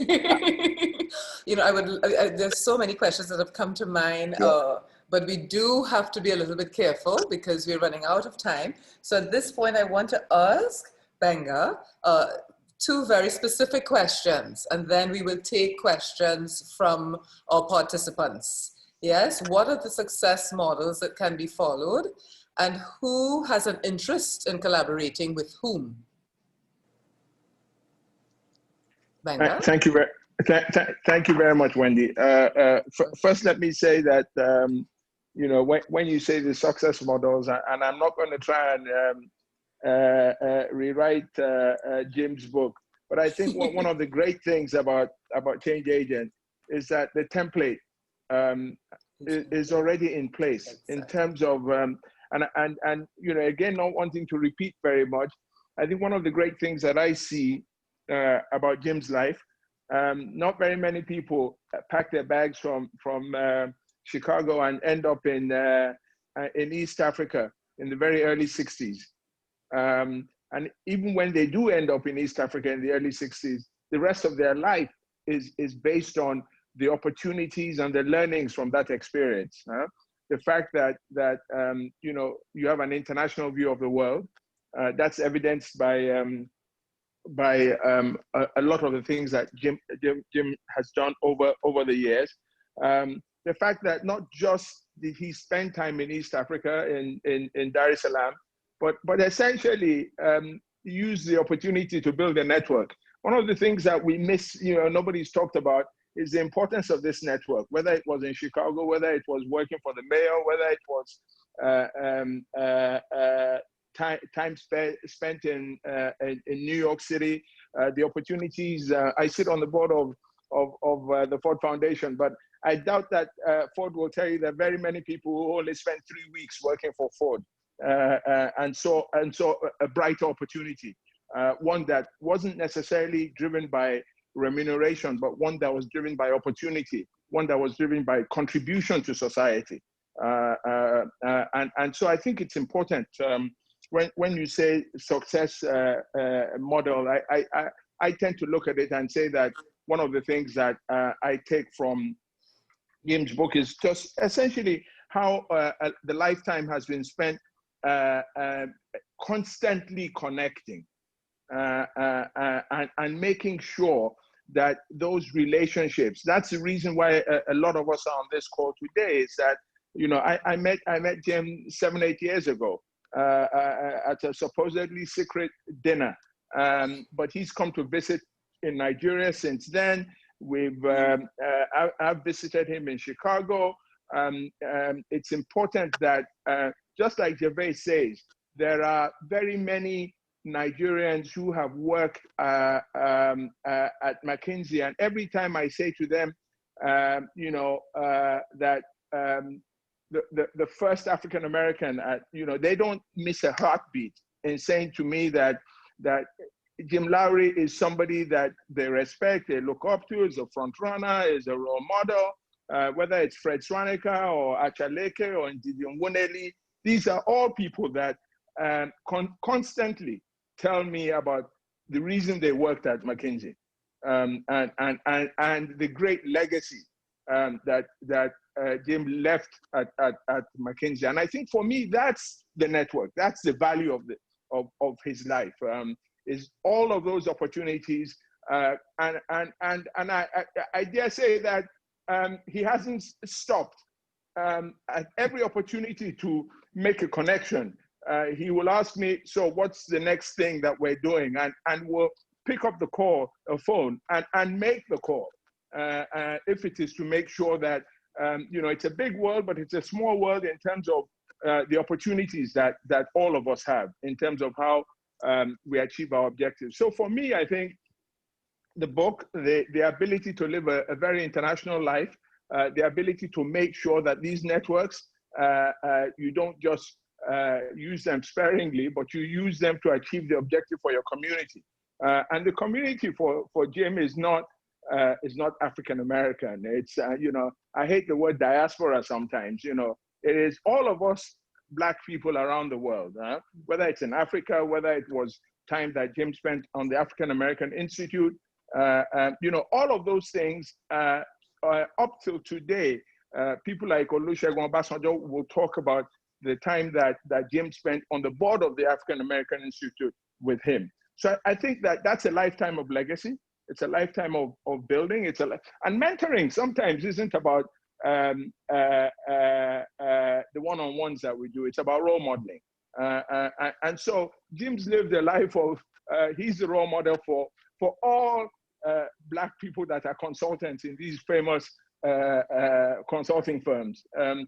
There's so many questions that have come to mind, but we do have to be a little bit careful because we're running out of time. So at this point, I want to ask Benga two very specific questions, and then we will take questions from our participants. Yes, what are the success models that can be followed, and who has an interest in collaborating with whom? Benga? Thank you very much, Wendy. First, let me say that when you say the success models, and I'm not going to try and rewrite Jim's book, but I think one of the great things about Change Agent is that the template is already in place in terms of and again, not wanting to repeat very much. I think one of the great things that I see about Jim's life, not very many people pack their bags from Chicago and end up in East Africa in the very early 60s. And even when they do end up in East Africa in the early 60s, the rest of their life is based on the opportunities and the learnings from that experience. The fact that you have an international view of the world, that's evidenced by a lot of the things that Jim has done over the years. The fact that not just did he spend time in East Africa in Dar es Salaam, but essentially use the opportunity to build a network. One of the things that we miss, nobody's talked about, is the importance of this network, whether it was in Chicago, whether it was working for the mayor, whether it was time spent in New York City, the opportunities. I sit on the board of the Ford Foundation, but I doubt that Ford will tell you that very many people who only spent 3 weeks working for Ford, and so a brighter opportunity, one that wasn't necessarily driven by remuneration, but one that was driven by opportunity, one that was driven by contribution to society. And so I think it's important when you say success model, I tend to look at it and say that one of the things that I take from Jim's book is just essentially how the lifetime has been spent constantly connecting and making sure that those relationships, that's the reason why a lot of us are on this call today, is that, I met Jim 7-8 years ago at a supposedly secret dinner, but he's come to visit in Nigeria since then. I've visited him in Chicago. It's important that, just like Gervais says, there are very many Nigerians who have worked at McKinsey, and every time I say to them, that the first African American, they don't miss a heartbeat in saying to me that Jim Lowry is somebody that they respect, they look up to, is a front runner, is a role model. Whether it's Fred Swanica or Achaleke or Gideon Wuneli, these are all people that constantly tell me about the reason they worked at McKinsey, and the great legacy that Jim left at McKinsey. And I think for me, that's the network. That's the value of his life. Is all of those opportunities, and I dare say that he hasn't stopped at every opportunity to make a connection. He will ask me, so what's the next thing that we're doing? And we'll pick up the phone and make the call. If it is to make sure that you know, it's a big world, but it's a small world in terms of the opportunities that all of us have in terms of how we achieve our objectives. So for me, I think the book, the ability to live a very international life, the ability to make sure that these networks, you don't just use them sparingly, but you use them to achieve the objective for your community. And the community for Jim is not African American. It's you know, I hate the word diaspora sometimes. You know, it is all of us Black people around the world, whether it's in Africa, whether it was time that Jim spent on the African American Institute, you know, all of those things up till today. People like Olusegun Obasanjo will talk about the time that Jim spent on the board of the African American Institute with him. So I think that that's a lifetime of legacy. It's a lifetime of building. And mentoring sometimes isn't about the one-on-ones that we do. It's about role modeling. And so Jim's lived a life of, he's the role model for all Black people that are consultants in these famous consulting firms. And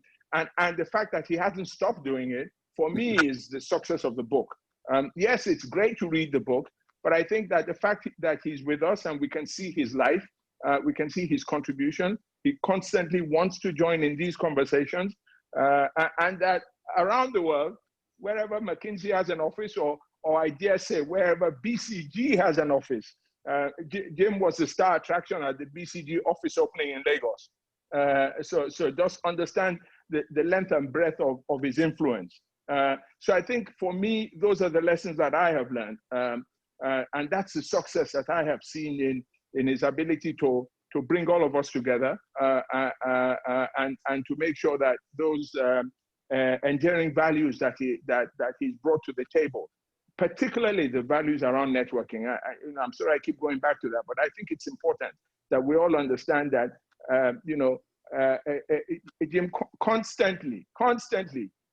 the fact that he hasn't stopped doing it, for me, is the success of the book. Yes, it's great to read the book, but I think that the fact that he's with us and we can see his life, we can see his contribution, he constantly wants to join in these conversations, and that around the world, wherever McKinsey has an office, or I dare say wherever BCG has an office, Jim was the star attraction at the BCG office opening in Lagos. So just understand the length and breadth of his influence. So I think for me, those are the lessons that I have learned. And that's the success that I have seen in his ability to bring all of us together and to make sure that those enduring values that he's brought to the table, particularly the values around networking. I'm sorry I keep going back to that, but I think it's important that we all understand that, Jim constantly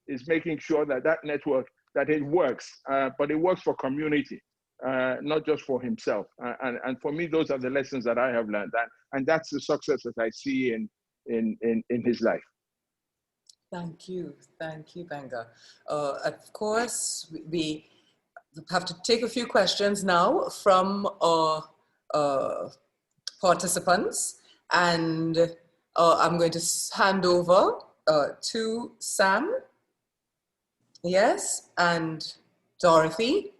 is making sure that network, that it works, but it works for community, not just for himself. And for me, those are the lessons that I have learned, and that's the success that I see in his life. Thank you, Benga. Of course, we have to take a few questions now from our participants, and I'm going to hand over to Sam, yes, and Dorothy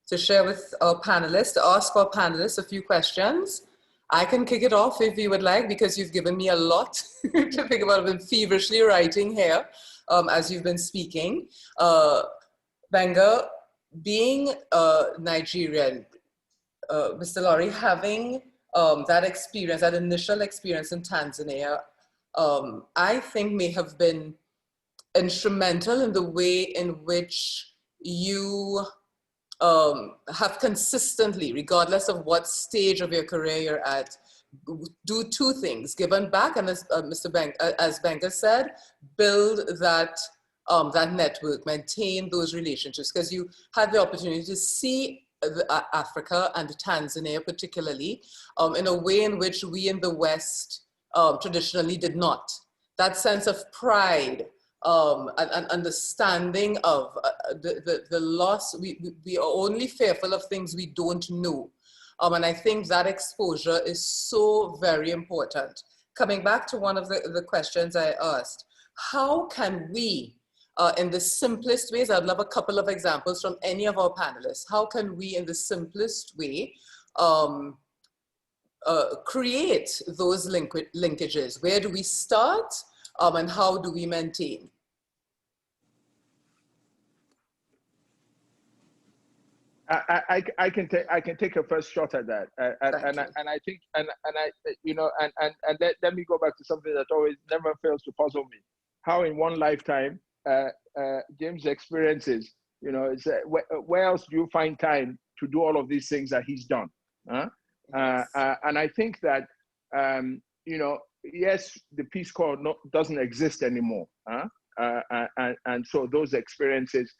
to share with our panelists, to ask our panelists a few questions. I can kick it off if you would like, because you've given me a lot to think about. I've been feverishly writing here as you've been speaking. Benga, being Nigerian, Mr. Laurie, having that experience, that initial experience in Tanzania, I think may have been instrumental in the way in which you have consistently, regardless of what stage of your career you're at, do two things: given back, and as as Benga said, build that network, maintain those relationships, because you had the opportunity to see Africa and Tanzania particularly in a way in which we in the West traditionally did not. That sense of pride and understanding of the loss. We are only fearful of things we don't know. And I think that exposure is so very important. Coming back to one of the questions I asked, how can we, in the simplest ways, I'd love a couple of examples from any of our panelists, how can we in the simplest way create those linkages? Where do we start? And how do we maintain? I can take a first shot at that, and I think let me go back to something that always never fails to puzzle me: how in one lifetime, James' experiences, it's, where else do you find time to do all of these things that he's done? And I think that yes, the Peace Corps doesn't exist anymore, and so those experiences,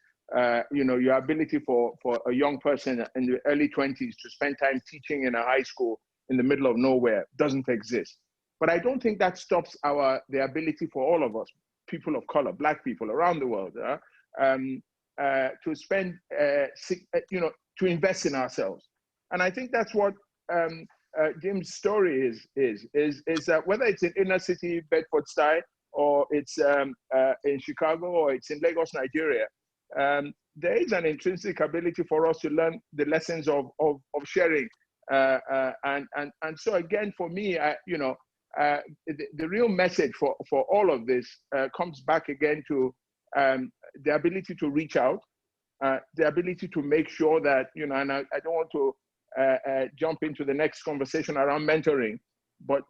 your ability for a young person in the early 20s to spend time teaching in a high school in the middle of nowhere doesn't exist. But I don't think that stops the ability for all of us, people of color, Black people around the world, to spend, to invest in ourselves. And I think that's what Jim's story is that whether it's in inner city Bedford-Stuyvesant, or it's in Chicago, or it's in Lagos, Nigeria, there is an intrinsic ability for us to learn the lessons of sharing. And so again, for me, the real message for all of this comes back again to the ability to reach out, the ability to make sure that, and I don't want to jump into the next conversation around mentoring, but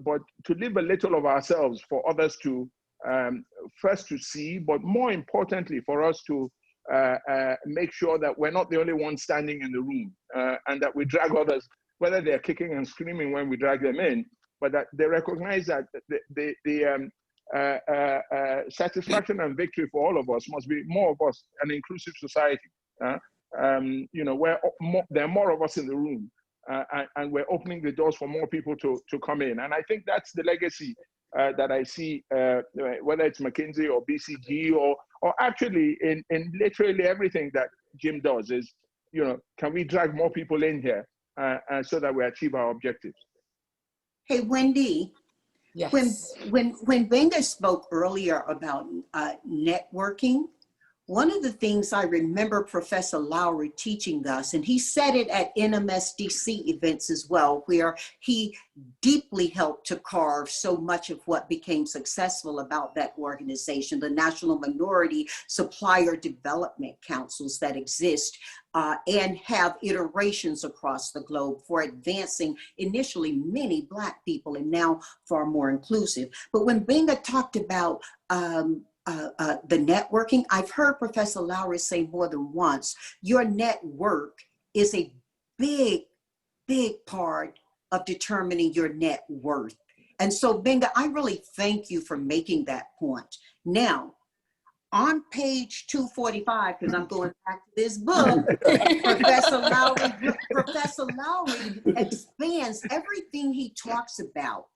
to leave a little of ourselves for others to first to see, but more importantly for us to make sure that we're not the only ones standing in the room, and that we drag others, whether they're kicking and screaming when we drag them in, but that they recognize that the satisfaction and victory for all of us must be more of us, an inclusive society. Where there are more of us in the room, and we're opening the doors for more people to come in. And I think that's the legacy that I see, whether it's McKinsey or BCG or actually in literally everything that Jim does is, can we drag more people in here so that we achieve our objectives? Hey, Wendy. Yes. When Benga spoke earlier about networking, one of the things I remember Professor Lowry teaching us, and he said it at NMSDC events as well, where he deeply helped to carve so much of what became successful about that organization, the National Minority Supplier Development Councils that exist and have iterations across the globe for advancing initially many Black people and now far more inclusive. But when Benga talked about the networking, I've heard Professor Lowry say more than once, your network is a big, big part of determining your net worth. And so, Benga, I really thank you for making that point. Now, on page 245, because I'm going back to this book, Professor Lowry expands everything he talks about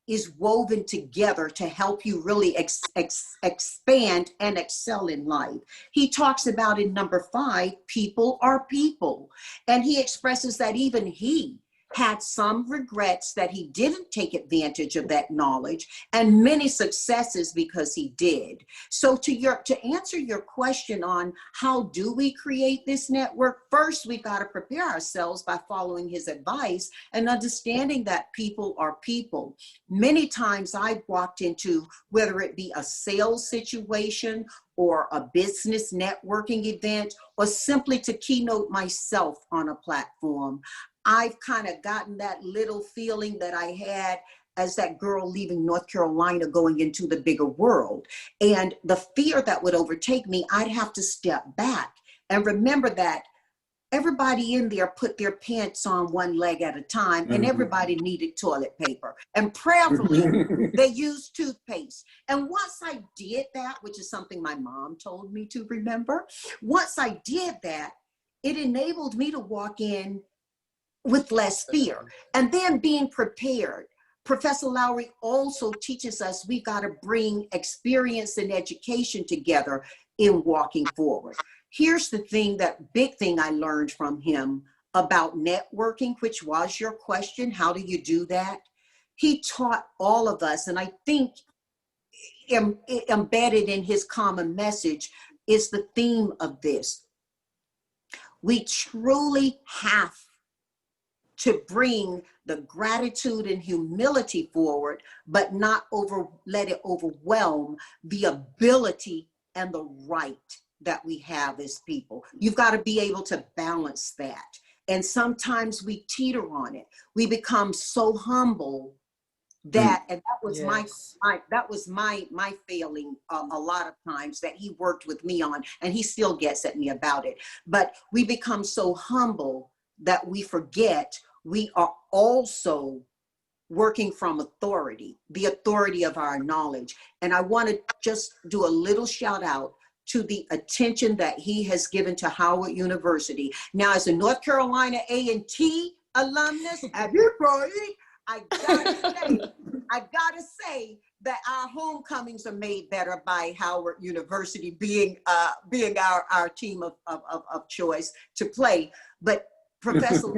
is woven together to help you really expand and excel in life. He talks about in number 5, people are people. And he expresses that even he had some regrets that he didn't take advantage of that knowledge, and many successes because he did. So to answer your question on how do we create this network, first we got to prepare ourselves by following his advice and understanding that people are people. Many times I've walked into, whether it be a sales situation or a business networking event, or simply to keynote myself on a platform, I've kind of gotten that little feeling that I had as that girl leaving North Carolina going into the bigger world. And the fear that would overtake me, I'd have to step back and remember that everybody in there put their pants on one leg at a time, and everybody needed toilet paper. And prayerfully, they used toothpaste. And once I did that, which is something my mom told me to remember, once I did that, it enabled me to walk in with less fear. And then being prepared. Professor Lowry also teaches us we've got to bring experience and education together in walking forward. Here's the thing, that big thing I learned from him about networking, which was your question, how do you do that? He taught all of us, and I think embedded in his common message is the theme of this. We truly have to bring the gratitude and humility forward, but not let it overwhelm the ability and the right that we have as people. You've got to be able to balance that. And sometimes we teeter on it. We become so humble that, and that was my failing a lot of times that he worked with me on, and he still gets at me about it. But we become so humble that we forget we are also working from authority, the authority of our knowledge. And I want to just do a little shout out to the attention that he has given to Howard University. Now, as a North Carolina A&T alumnus, everybody, I gotta say, I gotta say that our homecomings are made better by Howard University being our team of choice to play. But Professor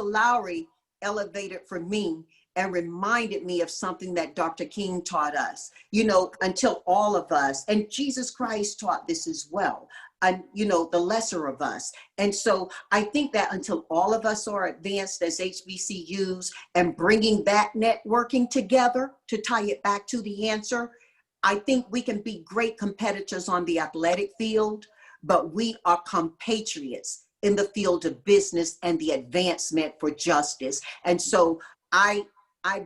Lowry elevated for me and reminded me of something that Dr. King taught us, you know, until all of us, and Jesus Christ taught this as well, and, you know, the lesser of us. And so I think that until all of us are advanced as HBCUs and bringing that networking together to tie it back to the answer, I think we can be great competitors on the athletic field, but we are compatriots in the field of business and the advancement for justice. And so I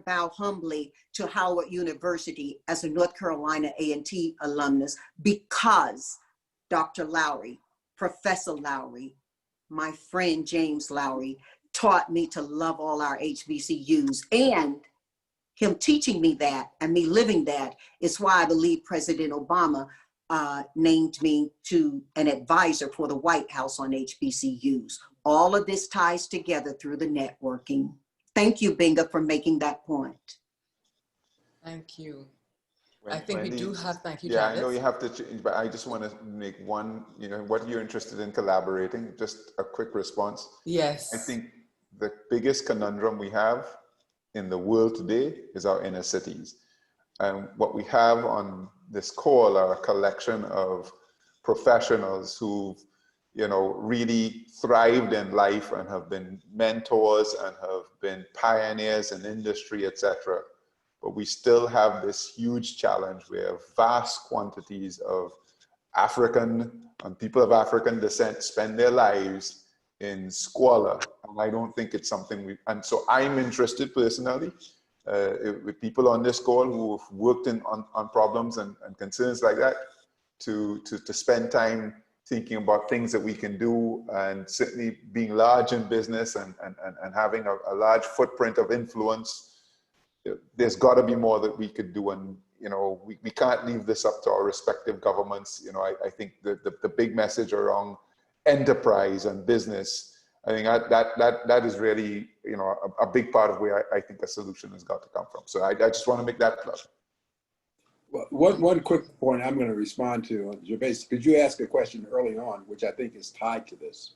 bow humbly to Howard University as a North Carolina A&T alumnus because Dr. Lowry, Professor Lowry, my friend James Lowry taught me to love all our HBCUs, and him teaching me that and me living that is why I believe President Obama named me to an advisor for the White House on HBCUs. All of this ties together through the networking. Thank you, Binga, for making that point. Thank you. I think we do have, thank you, Yeah, Travis. I know you have to change, but I just want to make one, you know, what you're interested in collaborating, just a quick response. Yes. I think the biggest conundrum we have in the world today is our inner cities. And what we have on this call are a collection of professionals who've, you know, really thrived in life and have been mentors and have been pioneers in industry, etc. But we still have this huge challenge where vast quantities of African and people of African descent spend their lives in squalor. And I don't think it's something and so I'm interested personally with people on this call who have worked on problems and concerns like that to spend time thinking about things that we can do, and certainly being large in business and having a large footprint of influence. There's got to be more that we could do, and you know, we can't leave this up to our respective governments. You know, I think the big message around enterprise and business, I think that is really, you know, a big part of where I think a solution has got to come from. So I just want to make that clear. Well, one quick point I'm going to respond to, Gervais, because you asked a question early on, which I think is tied to this,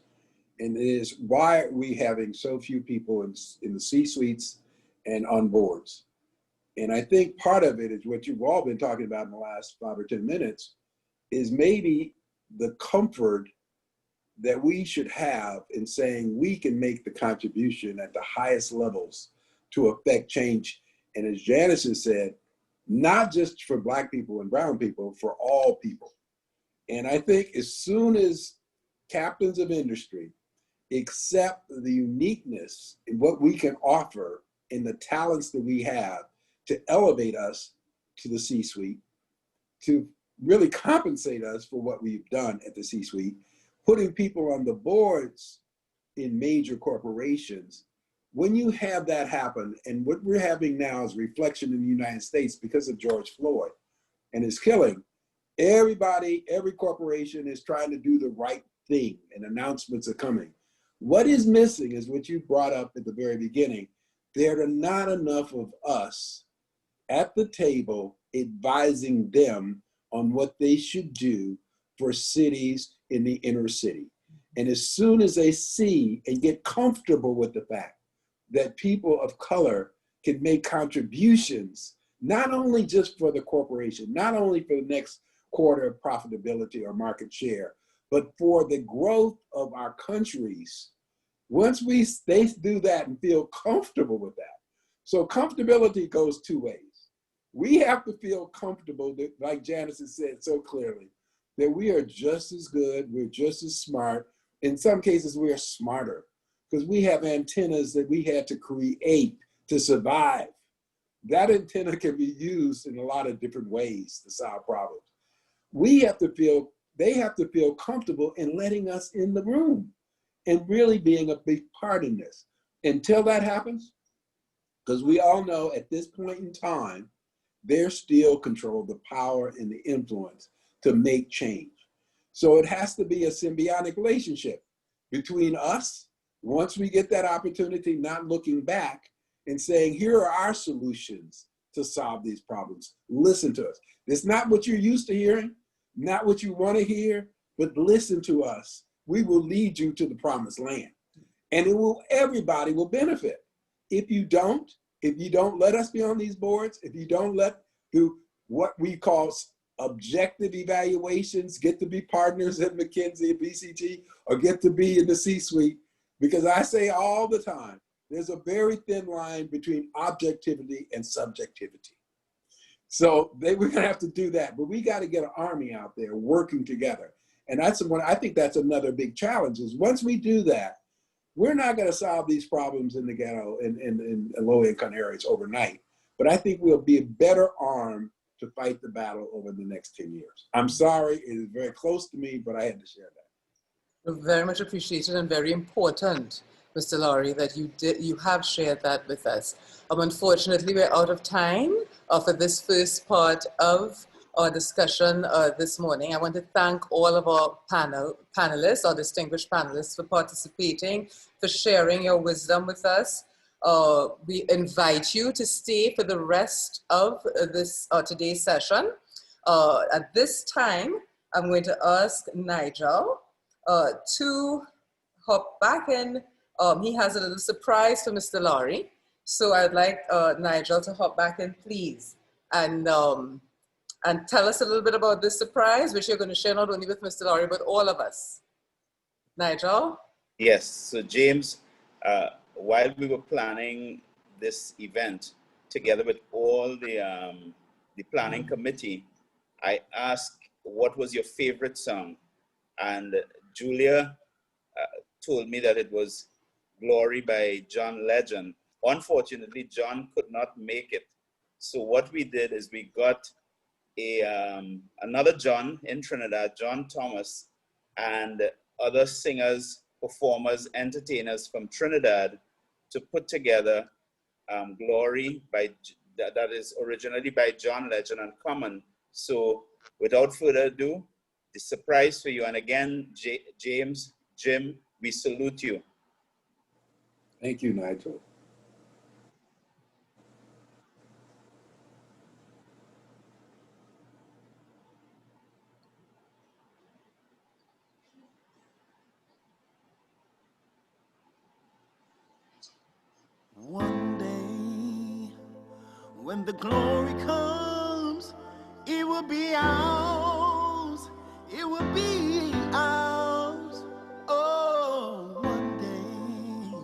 and it is, why are we having so few people in the C-suites and on boards? And I think part of it is what you've all been talking about in the last 5 or 10 minutes, is maybe the comfort that we should have in saying we can make the contribution at the highest levels to affect change. And as Janice has said, not just for Black people and brown people, for all people. And I think as soon as captains of industry accept the uniqueness in what we can offer and the talents that we have to elevate us to the C-suite, to really compensate us for what we've done at the C-suite, putting people on the boards in major corporations. When you have that happen, and what we're having now is reflection in the United States because of George Floyd and his killing, everybody, every corporation is trying to do the right thing and announcements are coming. What is missing is what you brought up at the very beginning. There are not enough of us at the table advising them on what they should do for cities in the inner city. And as soon as they see and get comfortable with the fact that people of color can make contributions, not only just for the corporation, not only for the next quarter of profitability or market share, but for the growth of our countries. Once they do that and feel comfortable with that. So comfortability goes two ways. We have to feel comfortable that, like Janice has said so clearly, that we are just as good, we're just as smart. In some cases, we are smarter, because we have antennas that we had to create to survive. That antenna can be used in a lot of different ways to solve problems. They have to feel comfortable in letting us in the room and really being a big part in this. Until that happens, because we all know at this point in time, they still control the power and the influence to make change. So it has to be a symbiotic relationship between us, once we get that opportunity, not looking back, and saying, here are our solutions to solve these problems. Listen to us. It's not what you're used to hearing, not what you want to hear, but listen to us. We will lead you to the promised land. And everybody will benefit. If you don't let us be on these boards, if you don't do what we call objective evaluations, get to be partners at McKinsey, BCG, or get to be in the C-suite, because I say all the time, there's a very thin line between objectivity and subjectivity. So we're gonna have to do that, but we gotta get an army out there working together. And I think that's another big challenge is once we do that, we're not gonna solve these problems in the ghetto in low-income areas overnight, but I think we'll be better armed to fight the battle over the next 10 years. I'm sorry, it is very close to me, but I had to share that. Very much appreciated and very important, Mr. Laurie, that you have shared that with us. Unfortunately, we're out of time for this first part of our discussion this morning. I want to thank all of our panelists, our distinguished panelists, for participating, for sharing your wisdom with us. We invite you to stay for the rest of this today's session. At this time, I'm going to ask Nigel to hop back in. He has a little surprise for Mr. Laurie. So I'd like Nigel to hop back in, please, and tell us a little bit about this surprise, which you're going to share not only with Mr. Laurie, but all of us. Nigel? Yes, so James, while we were planning this event together with all the planning committee, I asked what was your favorite song, and Julia told me that it was Glory by John Legend. Unfortunately, John could not make it. So what we did is we got another John in Trinidad, John Thomas, and other singers, performers, entertainers from Trinidad to put together Glory that is originally by John Legend and Common. So without further ado, the surprise for you. And again, James, Jim, we salute you. Thank you, Nigel. One day, when the glory comes, it will be ours. It will be ours. Oh, one day,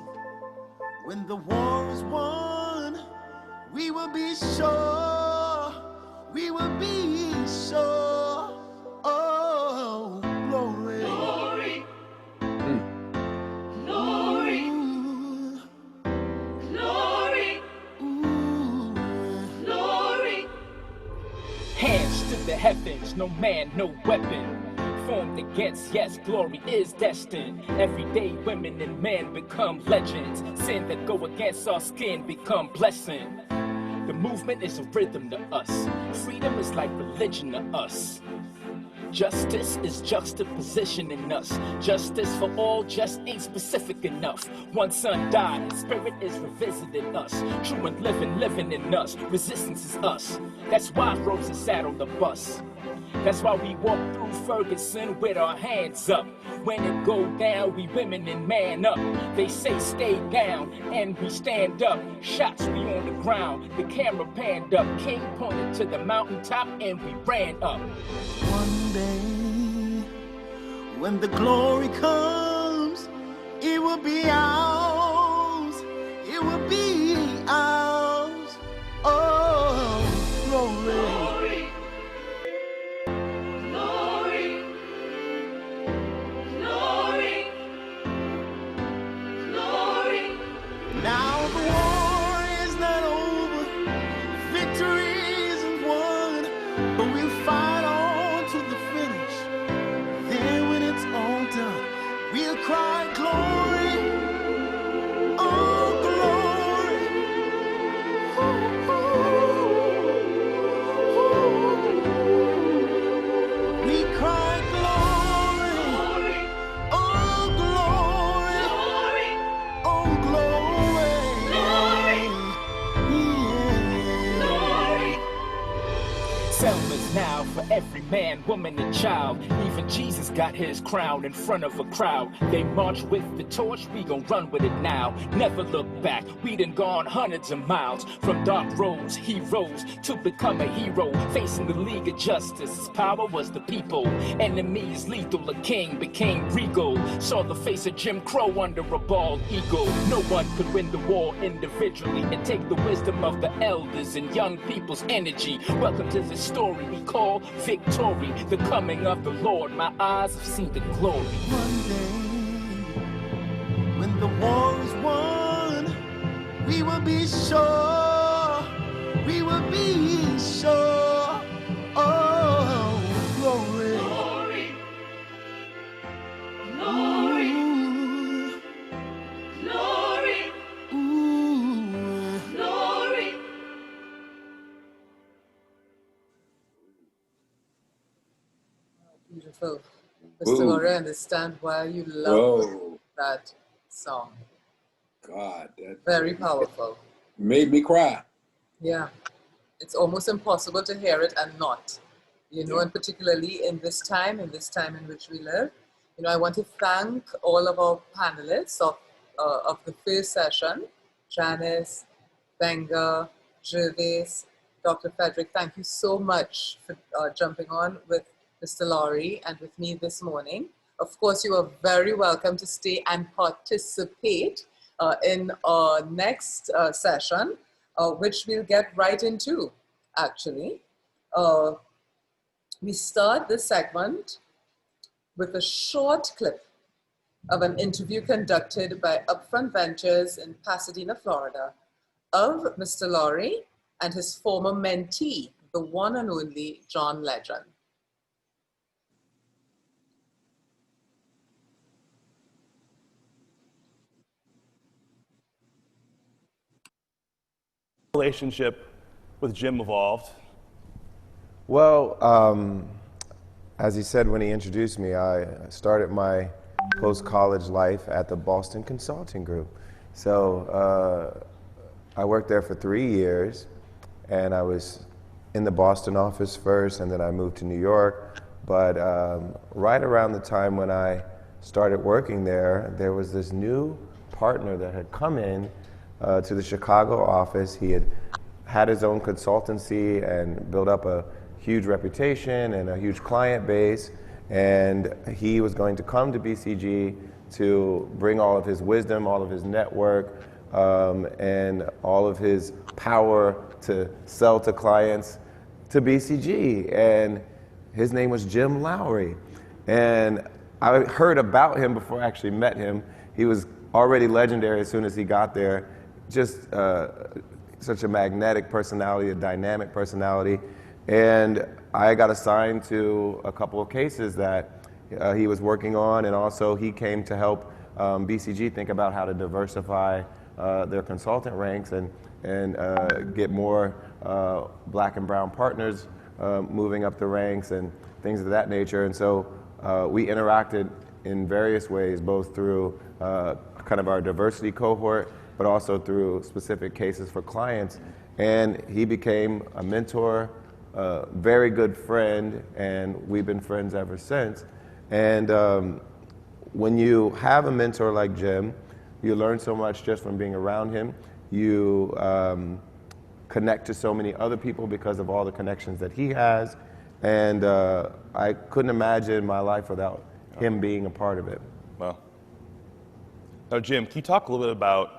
when the war is won, we will be sure. We will be sure. Oh, glory. Glory. Glory. Glory. Glory. Hands to the heavens, no man, no weapon formed against, yes, glory is destined. Every day women and men become legends. Sin that go against our skin become blessing. The movement is a rhythm to us. Freedom is like religion to us. Justice is juxtaposition in us. Justice for all just ain't specific enough. One son died, spirit is revisiting us. True and living in us. Resistance is us. That's why Rosa sat on the bus. That's why we walk through Ferguson with our hands up. When it go down, we women and man up. They say stay down, and we stand up. Shots we on the ground, the camera panned up. King pointed to the mountaintop, and we ran up. One day, when the glory comes, it will be ours. It will be ours. Oh, glory. Glory. Glory. Glory. Now the war is not over. Victory isn't won, but we'll fight on to the finish. Then when it's all done, we'll cry glory. Oh, glory. Selma's now for every man, woman, and child. Even Jesus got his crown in front of a crowd. They march with the torch, we gon' run with it now. Never look back, we done gone hundreds of miles. From dark roads, he rose to become a hero. Facing the League of Justice, his power was the people. Enemies lethal, a king became regal. Saw the face of Jim Crow under a bald eagle. No one could win the war individually and take the wisdom of the elders and young people's energy. Welcome to the story we call victory, the coming of the Lord. My eyes have seen the glory. One day, when the war is won, we will be sure, we will be sure. Oh, glory. Glory. Glory. Ooh. Ooh. Glory. Beautiful. Ooh. Mr. Laurie, I understand why you love Whoa, that song. God, that Very powerful. made me cry. Yeah. It's almost impossible to hear it and not. You know, Yeah. and particularly in this time in which we live. You know, I want to thank all of our panelists of the first session, Janice, Benga, Gervais, Dr. Frederick. Thank you so much for jumping on with Mr. Laurie and with me this morning. Of course, you are very welcome to stay and participate in our next session, which we'll get right into, actually. We start this segment with a short clip of an interview conducted by Upfront Ventures in Pasadena, Florida, of Mr. Laurie and his former mentee, the one and only John Legend. Relationship with Jim evolved? Well, as he said when he introduced me, I started my post-college life at the Boston Consulting Group. So I worked there for 3 years, and I was in the Boston office first, and then I moved to New York. But right around the time when I started working there, there was this new partner that had come in to the Chicago office. He had his own consultancy and built up a huge reputation and a huge client base, and he was going to come to BCG to bring all of his wisdom, all of his network, and all of his power to sell to clients to BCG. And his name was Jim Lowry. And I heard about him before I actually met him. He was already legendary as soon as he got there. Just such a magnetic personality, a dynamic personality. And I got assigned to a couple of cases that he was working on, and also he came to help BCG think about how to diversify their consultant ranks and get more black and brown partners moving up the ranks and things of that nature. And so we interacted in various ways, both through kind of our diversity cohort, but also through specific cases for clients. And he became a mentor, a very good friend, and we've been friends ever since. And when you have a mentor like Jim, you learn so much just from being around him. You connect to so many other people because of all the connections that he has. And I couldn't imagine my life without him being a part of it. Well, now Jim, can you talk a little bit about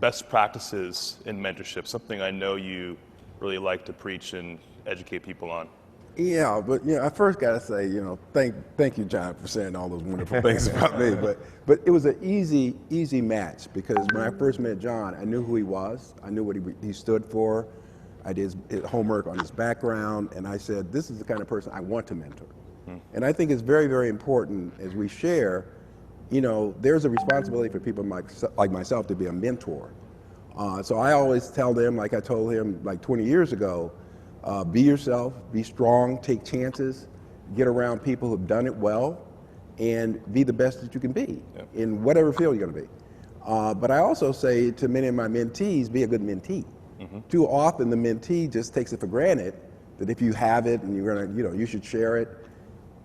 best practices in mentorship, something I know you really like to preach and educate people on? Yeah, but I first got to say, thank you, John, for saying all those wonderful things about me. But it was an easy match, because when I first met John, I knew who he was. I knew what he stood for. I did his homework on his background, and I said, this is the kind of person I want to mentor. And I think it's very, very important as we share. There's a responsibility for people like myself to be a mentor. So I always tell them, like I told him like 20 years ago, be yourself, be strong, take chances, get around people who've done it well, and be the best that you can be in whatever field you're going to be. But I also say to many of my mentees, be a good mentee. Too often the mentee just takes it for granted that if you have it and you're gonna, you should share it.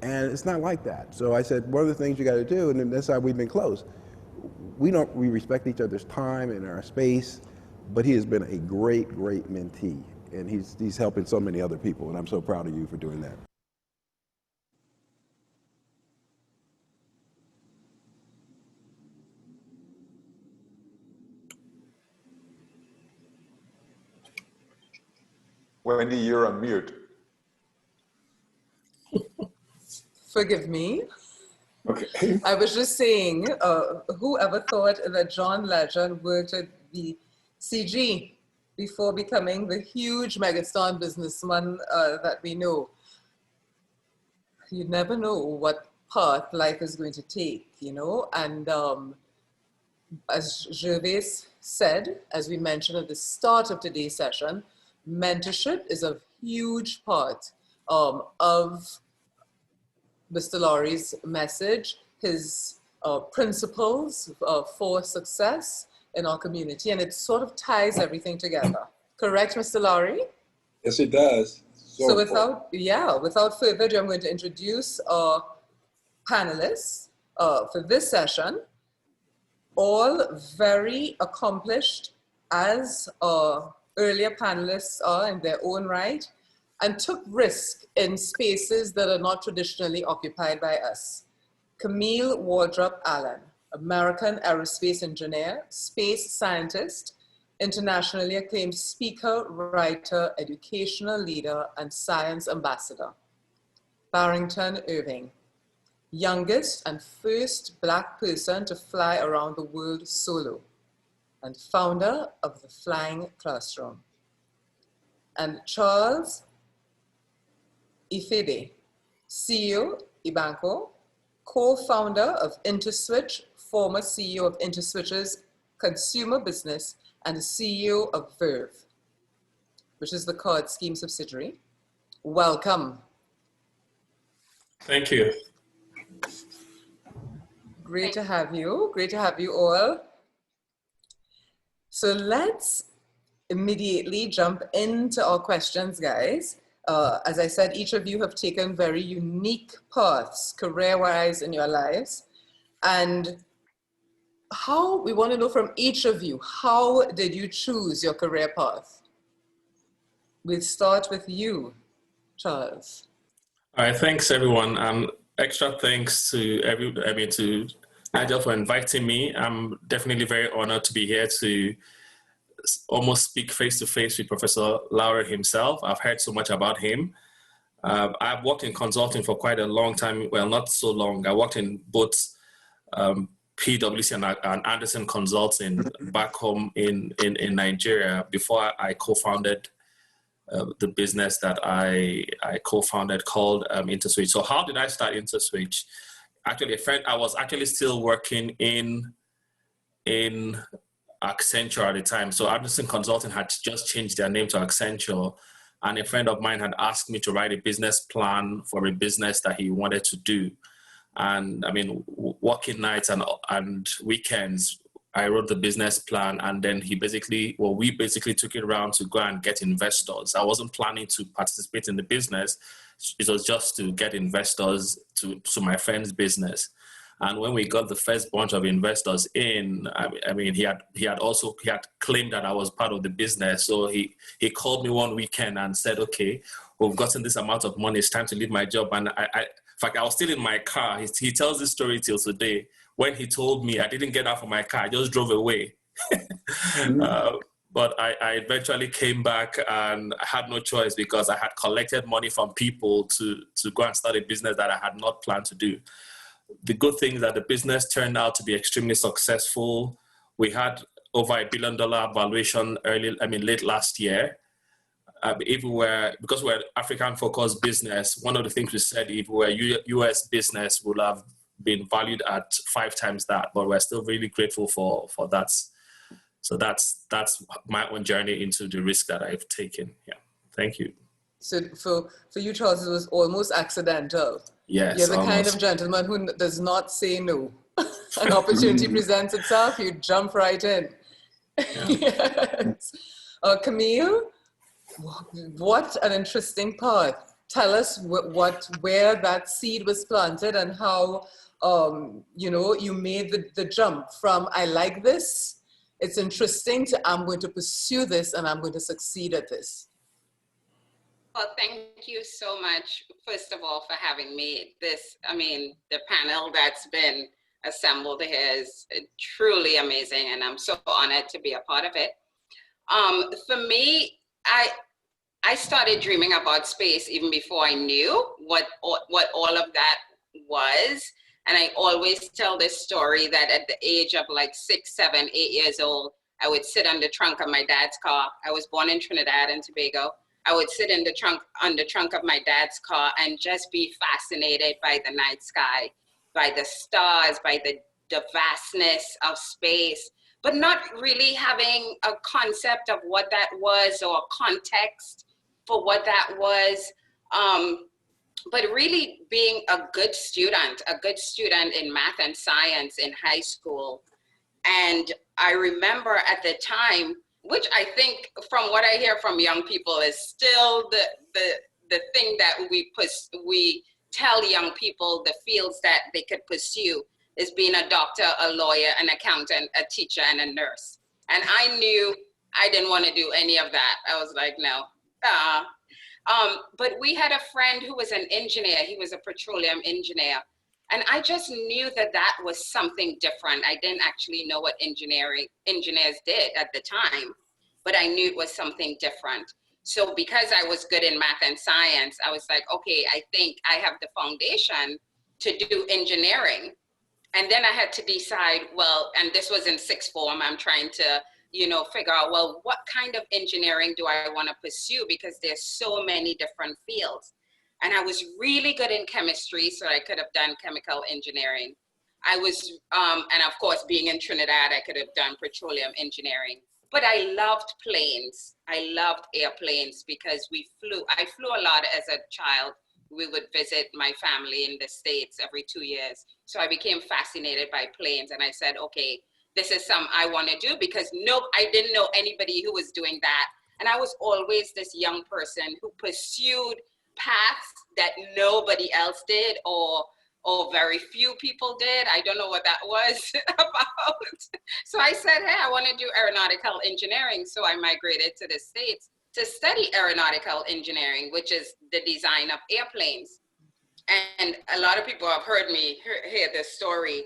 And it's not like that. So I said, what are the things you got to do? And then that's how we've been close. We respect each other's time and our space, but he has been a great mentee, and he's helping so many other people, and I'm so proud of you for doing that. Wendy, you're on mute. Forgive me. Okay. I was just saying, whoever thought that John Legend worked at the CG before becoming the huge megastar businessman that we know? You never know what path life is going to take, And as Gervais said, as we mentioned at the start of today's session, mentorship is a huge part of Mr. Laurie's message, his principles for success in our community, and it sort of ties everything together. Correct, Mr. Laurie? Yes, it does. So without further ado, I'm going to introduce our panelists for this session, all very accomplished as earlier panelists are in their own right, and took risk in spaces that are not traditionally occupied by us. Camille Wardrop Allen, American aerospace engineer, space scientist, internationally acclaimed speaker, writer, educational leader, and science ambassador. Barrington Irving, youngest and first Black person to fly around the world solo, and founder of the Flying Classroom. And Charles Ifede, CEO, Ibanco, co-founder of InterSwitch, former CEO of InterSwitch's consumer business, and CEO of Verve, which is the card scheme subsidiary. Welcome. Thank you. Great to have you. Great to have you all. So let's immediately jump into our questions, guys. As I said, each of you have taken very unique paths, career-wise, in your lives. And we want to know from each of you, how did you choose your career path? We'll start with you, Charles. All right, thanks everyone. Extra thanks to to Nigel for inviting me. I'm definitely very honored to be here to almost speak face to face with Professor Laurie himself. I've heard so much about him. I've worked in consulting for quite a long time. Well, not so long. I worked in both PwC and Anderson Consulting back home in Nigeria before I co-founded the business that I co-founded called InterSwitch. So how did I start InterSwitch? Actually, I was actually still working in Accenture at the time. So Anderson Consulting had just changed their name to Accenture, and a friend of mine had asked me to write a business plan for a business that he wanted to do. And I mean, working nights and weekends, I wrote the business plan, and then we basically took it around to go and get investors. I wasn't planning to participate in the business. It was just to get investors to my friend's business. And when we got the first bunch of investors in, I mean, he had claimed that I was part of the business. So he called me one weekend and said, okay, we've gotten this amount of money. It's time to leave my job. And in fact, I was still in my car. He tells this story till today. When he told me, I didn't get out of my car. I just drove away. But I eventually came back, and I had no choice because I had collected money from people to go and start a business that I had not planned to do. The good thing is that the business turned out to be extremely successful. We had over $1 billion valuation late last year. Because we're an African-focused business, one of the things we said, if we were US business, would have been valued at 5 times that, but we're still really grateful for that. So that's my own journey into the risk that I've taken. Yeah, thank you. So for you, Charles, it was almost accidental. Yes, you're the kind of gentleman who does not say no. An opportunity presents itself, you jump right in. Yeah. Yes. Camille? What an interesting path. Tell us where that seed was planted and how, you know, you made the jump from I like this, it's interesting, to I'm going to pursue this and I'm going to succeed at this. Well, thank you so much, first of all, for having me. This, I mean, the panel that's been assembled here is truly amazing, and I'm so honored to be a part of it. For me, I started dreaming about space even before I knew what all of that was. And I always tell this story that at the age of like 6, 7, 8 years old, I would sit on the trunk of my dad's car. I was born in Trinidad and Tobago. I would sit in the trunk of my dad's car and just be fascinated by the night sky, by the stars, by the vastness of space, but not really having a concept of what that was or context for what that was. But really being a good student in math and science in high school. And I remember at the time, which I think from what I hear from young people is still the thing that we tell young people the fields that they could pursue is being a doctor, a lawyer, an accountant, a teacher, and a nurse. And I knew I didn't want to do any of that. I was like, no. But we had a friend who was an engineer. He was a petroleum engineer. And I just knew that that was something different. I didn't actually know what engineers did at the time, but I knew it was something different. So because I was good in math and science, I was like, okay, I think I have the foundation to do engineering. And then I had to decide, well, and this was in sixth form, I'm trying to, you know, figure out, well, what kind of engineering do I want to pursue? Because there's so many different fields. And I was really good in chemistry, so I could have done chemical engineering. I was, and of course, being in Trinidad, I could have done petroleum engineering. But I loved planes. I loved airplanes because I flew a lot as a child. We would visit my family in the States every 2 years. So I became fascinated by planes, and I said, okay, this is something I want to do, because I didn't know anybody who was doing that. And I was always this young person who pursued paths that nobody else did, or very few people did. I don't know what that was about. So I said, hey, I want to do aeronautical engineering. So I migrated to the States to study aeronautical engineering, which is the design of airplanes. And a lot of people have heard me hear this story.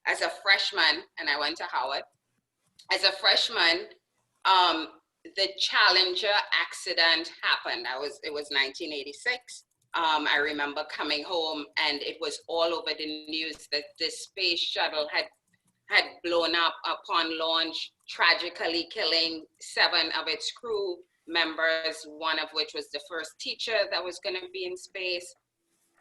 As a freshman, and I went to Howard, as a freshman, the Challenger accident happened. It was 1986. I remember coming home and it was all over the news that this space shuttle had blown up upon launch, tragically killing 7 of its crew members, one of which was the first teacher that was going to be in space.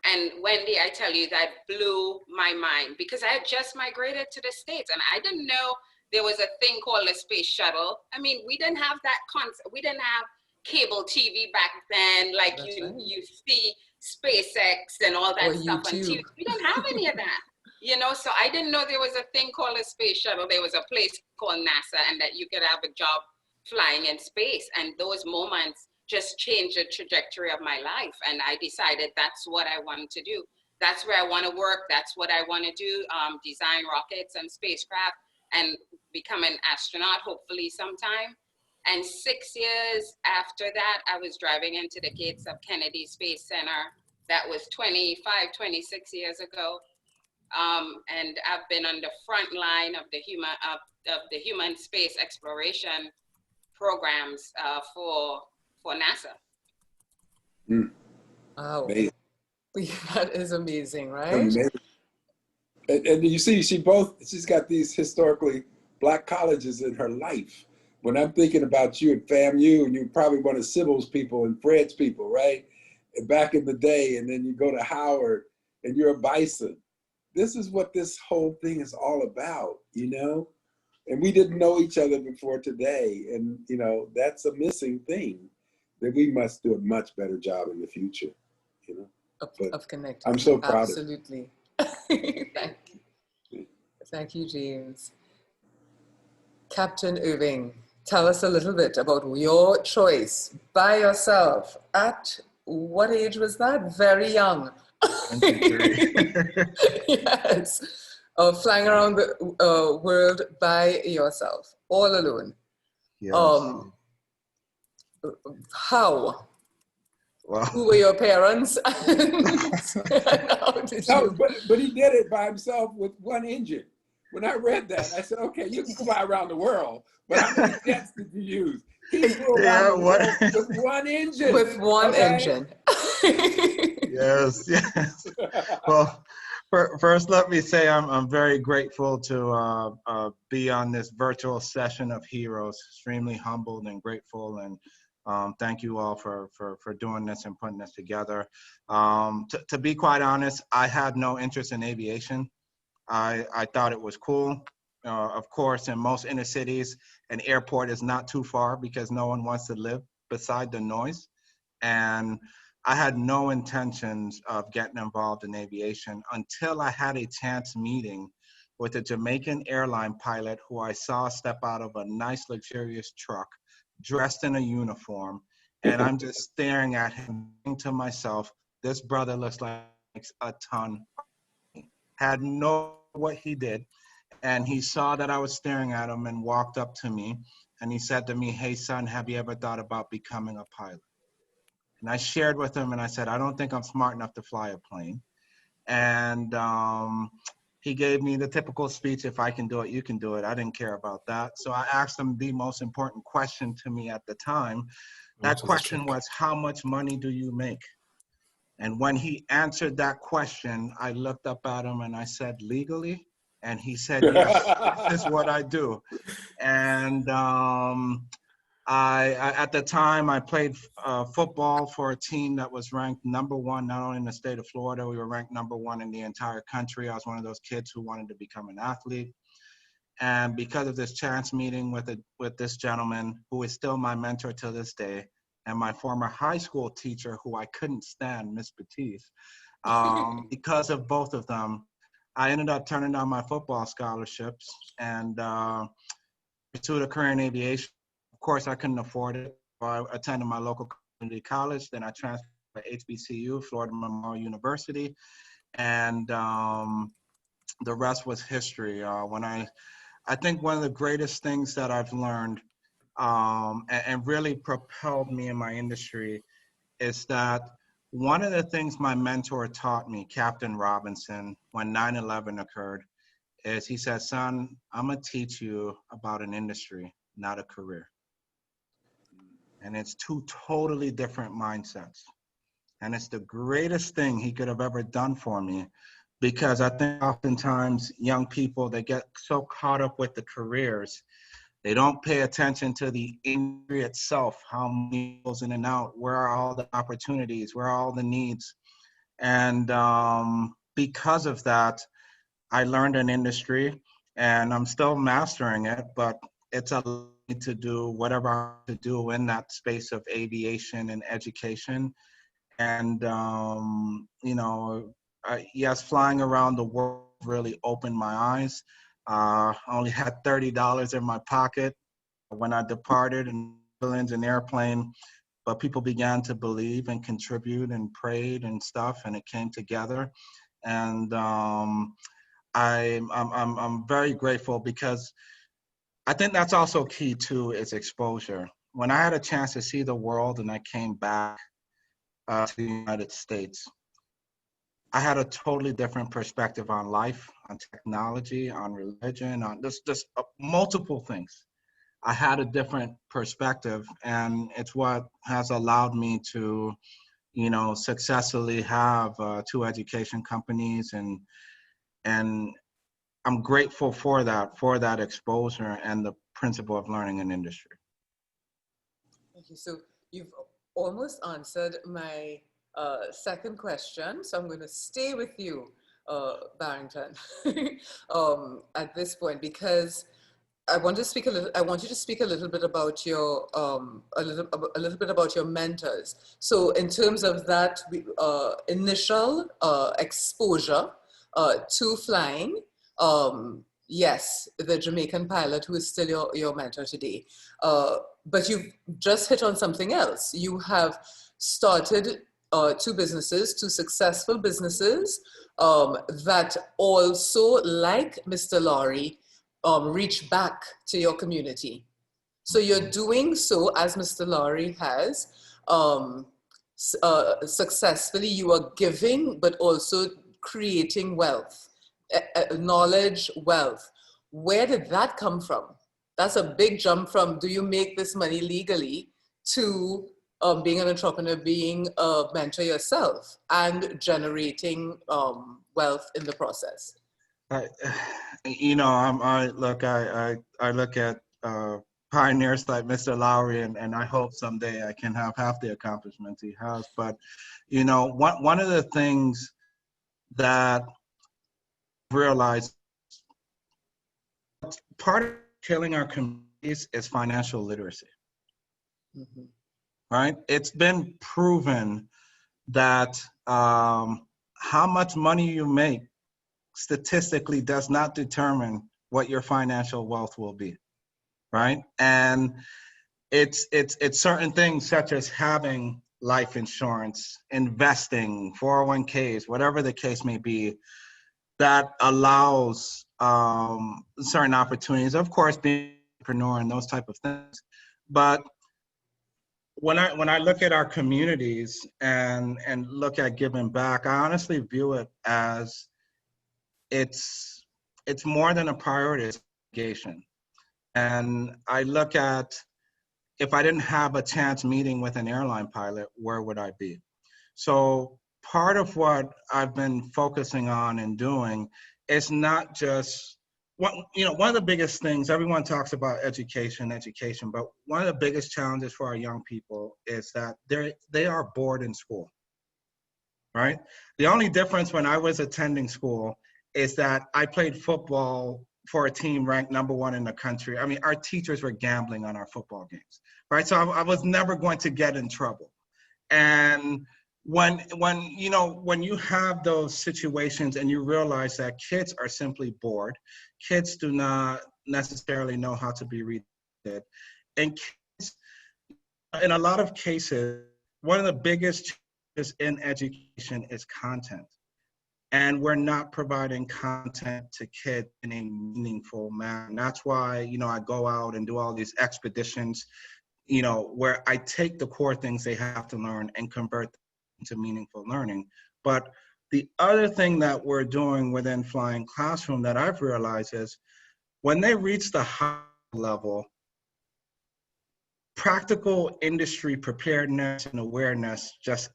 And Wendy, I tell you, that blew my mind, because I had just migrated to the States and I didn't know there was a thing called a space shuttle. I mean, we didn't have that concept. We didn't have cable TV back then, like you see SpaceX and all that stuff on TV. We didn't have any of that, you know? So I didn't know there was a thing called a space shuttle. There was a place called NASA, and that you could have a job flying in space. And those moments just changed the trajectory of my life. And I decided that's what I wanted to do. That's where I want to work. That's what I want to do, design rockets and spacecraft and become an astronaut, hopefully sometime. And 6 years after that, I was driving into the gates of Kennedy Space Center. That was 26 years ago. And I've been on the front line of the human space exploration programs for NASA. Wow. Amazing. That is amazing, right? Amazing. And you see, she's got these historically Black colleges in her life. When I'm thinking about you at FAMU, and you're probably one of Sybil's people and Fred's people, right? And back in the day, and then you go to Howard and you're a Bison. This is what this whole thing is all about, you know? And we didn't know each other before today. And, you know, that's a missing thing that we must do a much better job in the future, you know? Of connecting. I'm so proud Absolutely. Thank you. Thank you, James. Captain Irving, tell us a little bit about your choice by yourself. At what age was that? Very young. Yes. Flying around the world by yourself, all alone. Yes. How? Well, who were your parents? And how did you? But he did it by himself with one engine. When I read that, I said, okay, you can fly around the world, but how many jets did you use? He flew around the world with one engine. With one engine. Yes, yes. Well, first, let me say I'm very grateful to be on this virtual session of heroes. Extremely humbled and grateful, and thank you all for doing this and putting this together. To be quite honest, I had no interest in aviation. I thought it was cool. Of course, in most inner cities, an airport is not too far because no one wants to live beside the noise. And I had no intentions of getting involved in aviation until I had a chance meeting with a Jamaican airline pilot who I saw step out of a nice, luxurious truck, dressed in a uniform. And I'm just staring at him, thinking to myself, this brother looks like a ton. Had no what he did. And he saw that I was staring at him and walked up to me. And he said to me, hey, son, have you ever thought about becoming a pilot? And I shared with him and I said, I don't think I'm smart enough to fly a plane. And he gave me the typical speech, if I can do it, you can do it. I didn't care about that. So I asked him the most important question to me at the time. That question was, how much money do you make? And when he answered that question, I looked up at him and I said, legally? And he said, yes, this is what I do. And I at the time, I played football for a team that was ranked #1, not only in the state of Florida, we were ranked #1 in the entire country. I was one of those kids who wanted to become an athlete. And because of this chance meeting with this gentleman, who is still my mentor to this day, and my former high school teacher, who I couldn't stand, Miss Batiste, because of both of them, I ended up turning down my football scholarships and pursued a career in aviation. Of course, I couldn't afford it. I attended my local community college. Then I transferred to HBCU, Florida Memorial University. And the rest was history. I think one of the greatest things that I've learned and really propelled me in my industry is that one of the things my mentor taught me, Captain Robinson, when 9/11 occurred, is he said, son, I'm gonna teach you about an industry, not a career. And it's two totally different mindsets. And it's the greatest thing he could have ever done for me, because I think oftentimes young people, they get so caught up with the careers, they don't pay attention to the industry itself, how many goes in and out, where are all the opportunities, where are all the needs. And because of that, I learned an industry and I'm still mastering it, but it's allowed me to do whatever I have to do in that space of aviation and education. And, you know, yes, flying around the world really opened my eyes. I only had $30 in my pocket when I departed in an airplane, but people began to believe and contribute and prayed and stuff, and it came together. And I'm very grateful, because I think that's also key too, is exposure. When I had a chance to see the world and I came back to the United States, I had a totally different perspective on life, on technology, on religion, on just multiple things. I had a different perspective, and it's what has allowed me to, you know, successfully have 2 education companies, and I'm grateful for that exposure and the principle of learning an industry. Thank you. So you've almost answered my second question, so I'm going to stay with you, Barrington, at this point, because I want you to speak a little bit about your a little bit about your mentors. So in terms of that initial exposure to flying, yes, the Jamaican pilot who is still your mentor today. But you've just hit on something else. You have started two businesses, two successful businesses that also, like Mr. Laurie, reach back to your community. So you're doing so as Mr. Laurie has. Successfully, you are giving, but also creating wealth, knowledge, wealth. Where did that come from? That's a big jump from, do you make this money legally, to being an entrepreneur, being a mentor yourself, and generating wealth in the process. You know, I look at pioneers like Mr. Lowry, and I hope someday I can have half the accomplishments he has. But, you know, one of the things that I realized, part of killing our communities is financial literacy. Mm-hmm. Right? It's been proven that how much money you make statistically does not determine what your financial wealth will be, right? And it's certain things such as having life insurance, investing, 401ks, whatever the case may be, that allows certain opportunities. Of course, being an entrepreneur and those type of things. But when I look at our communities and look at giving back, I honestly view it as it's more than a priority, it's obligation. And I look at, if I didn't have a chance meeting with an airline pilot, where would I be? So part of what I've been focusing on and doing is not just, one of the biggest things, everyone talks about education, but one of the biggest challenges for our young people is that they are bored in school, right? The only difference when I was attending school is that I played football for a team ranked #1 in the country. I mean, our teachers were gambling on our football games, right? So I was never going to get in trouble. And when you have those situations and you realize that kids are simply bored, kids do not necessarily know how to be read, and kids, in a lot of cases, one of the biggest challenges in education is content. And we're not providing content to kids in a meaningful manner. And that's why, I go out and do all these expeditions, where I take the core things they have to learn and convert them into meaningful learning. But the other thing that we're doing within Flying Classroom that I've realized is when they reach the high level, practical industry preparedness and awareness just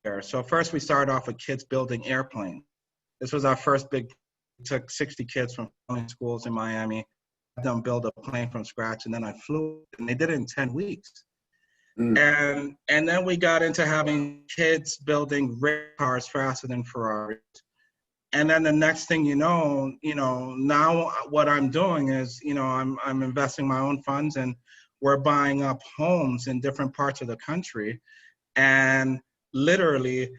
there. So first we started off with kids building airplanes. This was our first big, we took 60 kids from schools in Miami, had them build a plane from scratch, and then I flew, and they did it in 10 weeks. And then we got into having kids building race cars faster than Ferraris. And then the next thing now what I'm doing is, I'm investing my own funds, and we're buying up homes in different parts of the country, and literally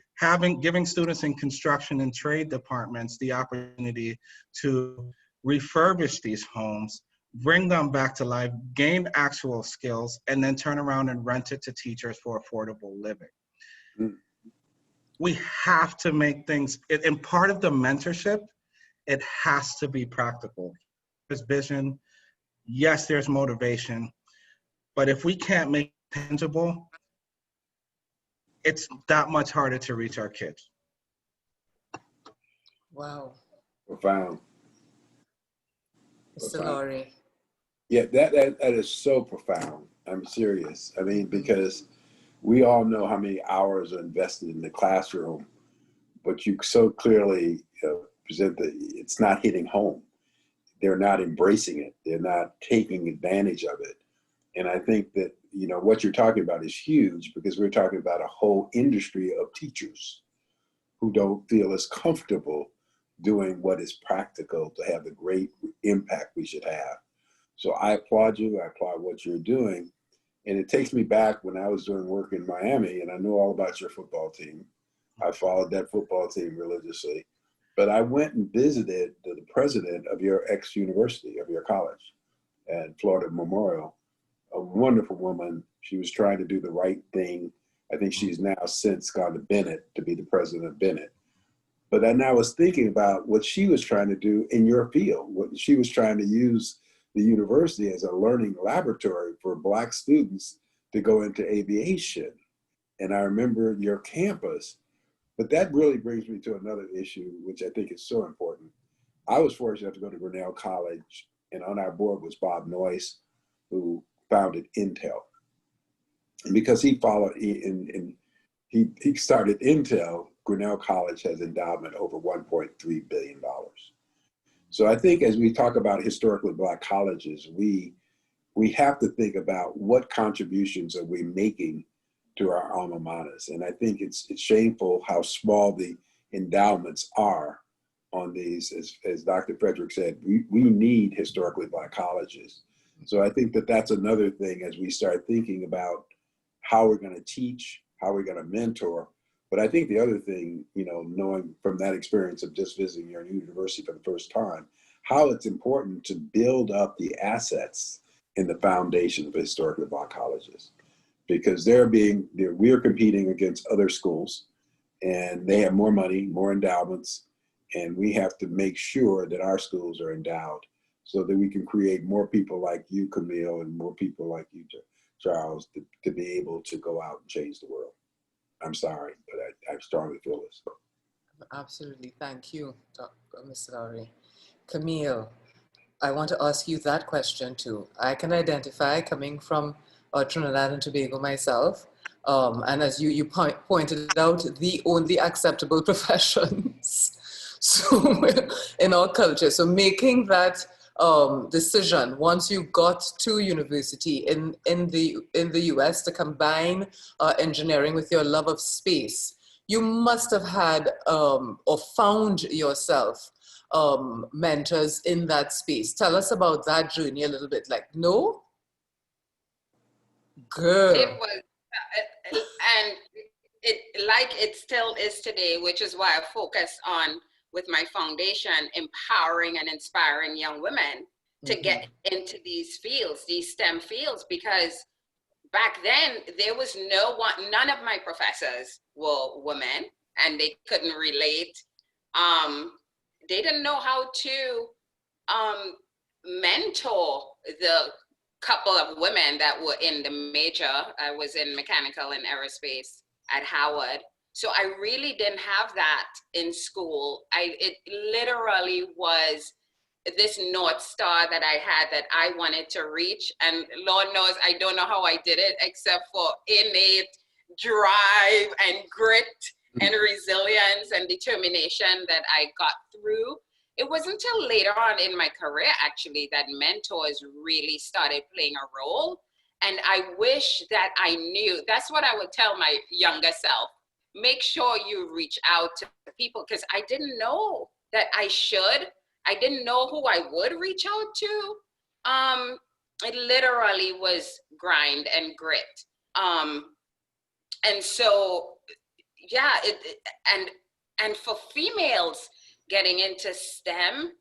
giving students in construction and trade departments the opportunity to refurbish these homes, bring them back to life, gain actual skills, and then turn around and rent it to teachers for affordable living. We have to make things, and part of the mentorship, it has to be practical. There's vision, yes, there's motivation, but if we can't make it tangible, it's that much harder to reach our kids. Wow. Profound. Mr. Laurie. Yeah, that is so profound. I'm serious. I mean, because we all know how many hours are invested in the classroom, but you so clearly present that it's not hitting home. They're not embracing it. They're not taking advantage of it. And I think that, what you're talking about is huge, because we're talking about a whole industry of teachers who don't feel as comfortable doing what is practical to have the great impact we should have. So I applaud you. I applaud what you're doing. And it takes me back when I was doing work in Miami, and I know all about your football team. I followed that football team religiously. But I went and visited the president of your ex-university, of your college, at Florida Memorial, a wonderful woman. She was trying to do the right thing. I think she's now since gone to Bennett to be the president of Bennett. But then I was thinking about what she was trying to do in your field. What she was trying to use the university as a learning laboratory for Black students to go into aviation. And I remember your campus. But that really brings me to another issue, which I think is so important. I was fortunate to go to Grinnell College, and on our board was Bob Noyce, who founded Intel. And because he followed, he started Intel, Grinnell College has endowment over $1.3 billion. So I think as we talk about historically Black colleges, we have to think about what contributions are we making to our alma maters. And I think it's shameful how small the endowments are on these. As Dr. Frederick said, we need historically Black colleges. So I think that that's another thing as we start thinking about how we're going to teach, how we're going to mentor. But I think the other thing, knowing from that experience of just visiting your university for the first time, how it's important to build up the assets in the foundation of historically Black colleges. Because we're competing against other schools, and they have more money, more endowments, and we have to make sure that our schools are endowed so that we can create more people like you, Camille, and more people like you, Charles, to be able to go out and change the world. I'm sorry, but I strongly feel this. Absolutely. Thank you, Mr. Lowry. Camille, I want to ask you that question too. I can identify coming from Trinidad and Tobago myself, and as you pointed out, the only acceptable professions so in our culture. So making that decision once you got to university in the US to combine engineering with your love of space, you must have had or found yourself mentors in that space. Tell us about that journey a little bit. No? Girl. It was, and it still is today, which is why I focus on, with my foundation, empowering and inspiring young women to get into these fields, these STEM fields, because back then there was none of my professors were women, and they couldn't relate. They didn't know how to mentor the couple of women that were in the major. I was in mechanical and aerospace at Howard. So I really didn't have that in school. It literally was this North Star that I had that I wanted to reach. And Lord knows, I don't know how I did it, except for innate drive and grit and resilience and determination that I got through. It wasn't until later on in my career, actually, that mentors really started playing a role. And I wish that I knew. That's what I would tell my younger self. Make sure you reach out to people, because I didn't know that I should. I didn't know who I would reach out to. It literally was grind and grit. And so, yeah, and for females getting into STEM,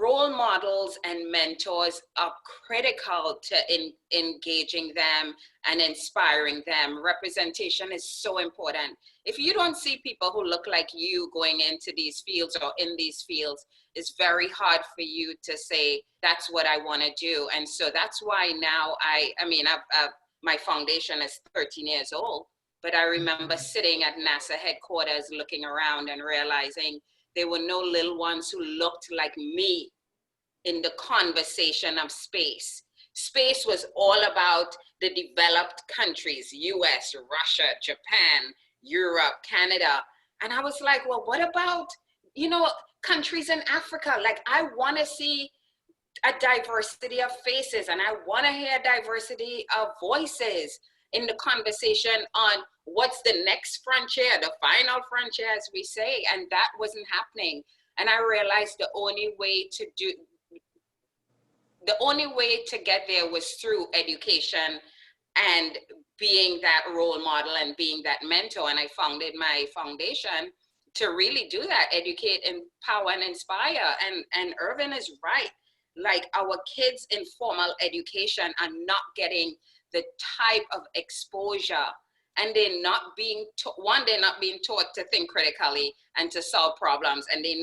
role models and mentors are critical to engaging them and inspiring them. Representation is so important. If you don't see people who look like you going into these fields or in these fields, it's very hard for you to say, that's what I want to do. And so that's why now my foundation is 13 years old, but I remember sitting at NASA headquarters looking around and realizing there were no little ones who looked like me in the conversation of space. Space was all about the developed countries, US, Russia, Japan, Europe, Canada. And I was like, well, what about, countries in Africa? Like, I want to see a diversity of faces, and I want to hear diversity of voices in the conversation on what's the next frontier, the final frontier, as we say, and that wasn't happening. And I realized the only way to get there was through education and being that role model and being that mentor. And I founded my foundation to really do that, educate, empower, and inspire. And Irvin is right. Like, our kids in formal education are not getting the type of exposure, and they're not being they're not being taught to think critically and to solve problems, and they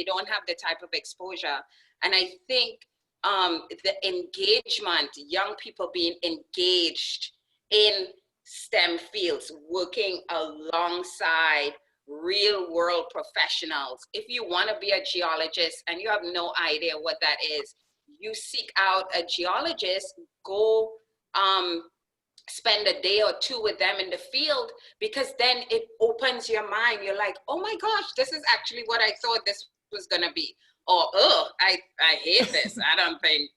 don't have the type of exposure. And I think the engagement, young people being engaged in STEM fields, working alongside real world professionals. If you want to be a geologist and you have no idea what that is, you seek out a geologist, go spend a day or two with them in the field, because then it opens your mind. You're like, oh my gosh, this is actually what I thought this was going to be. Or, oh, I hate this. I don't think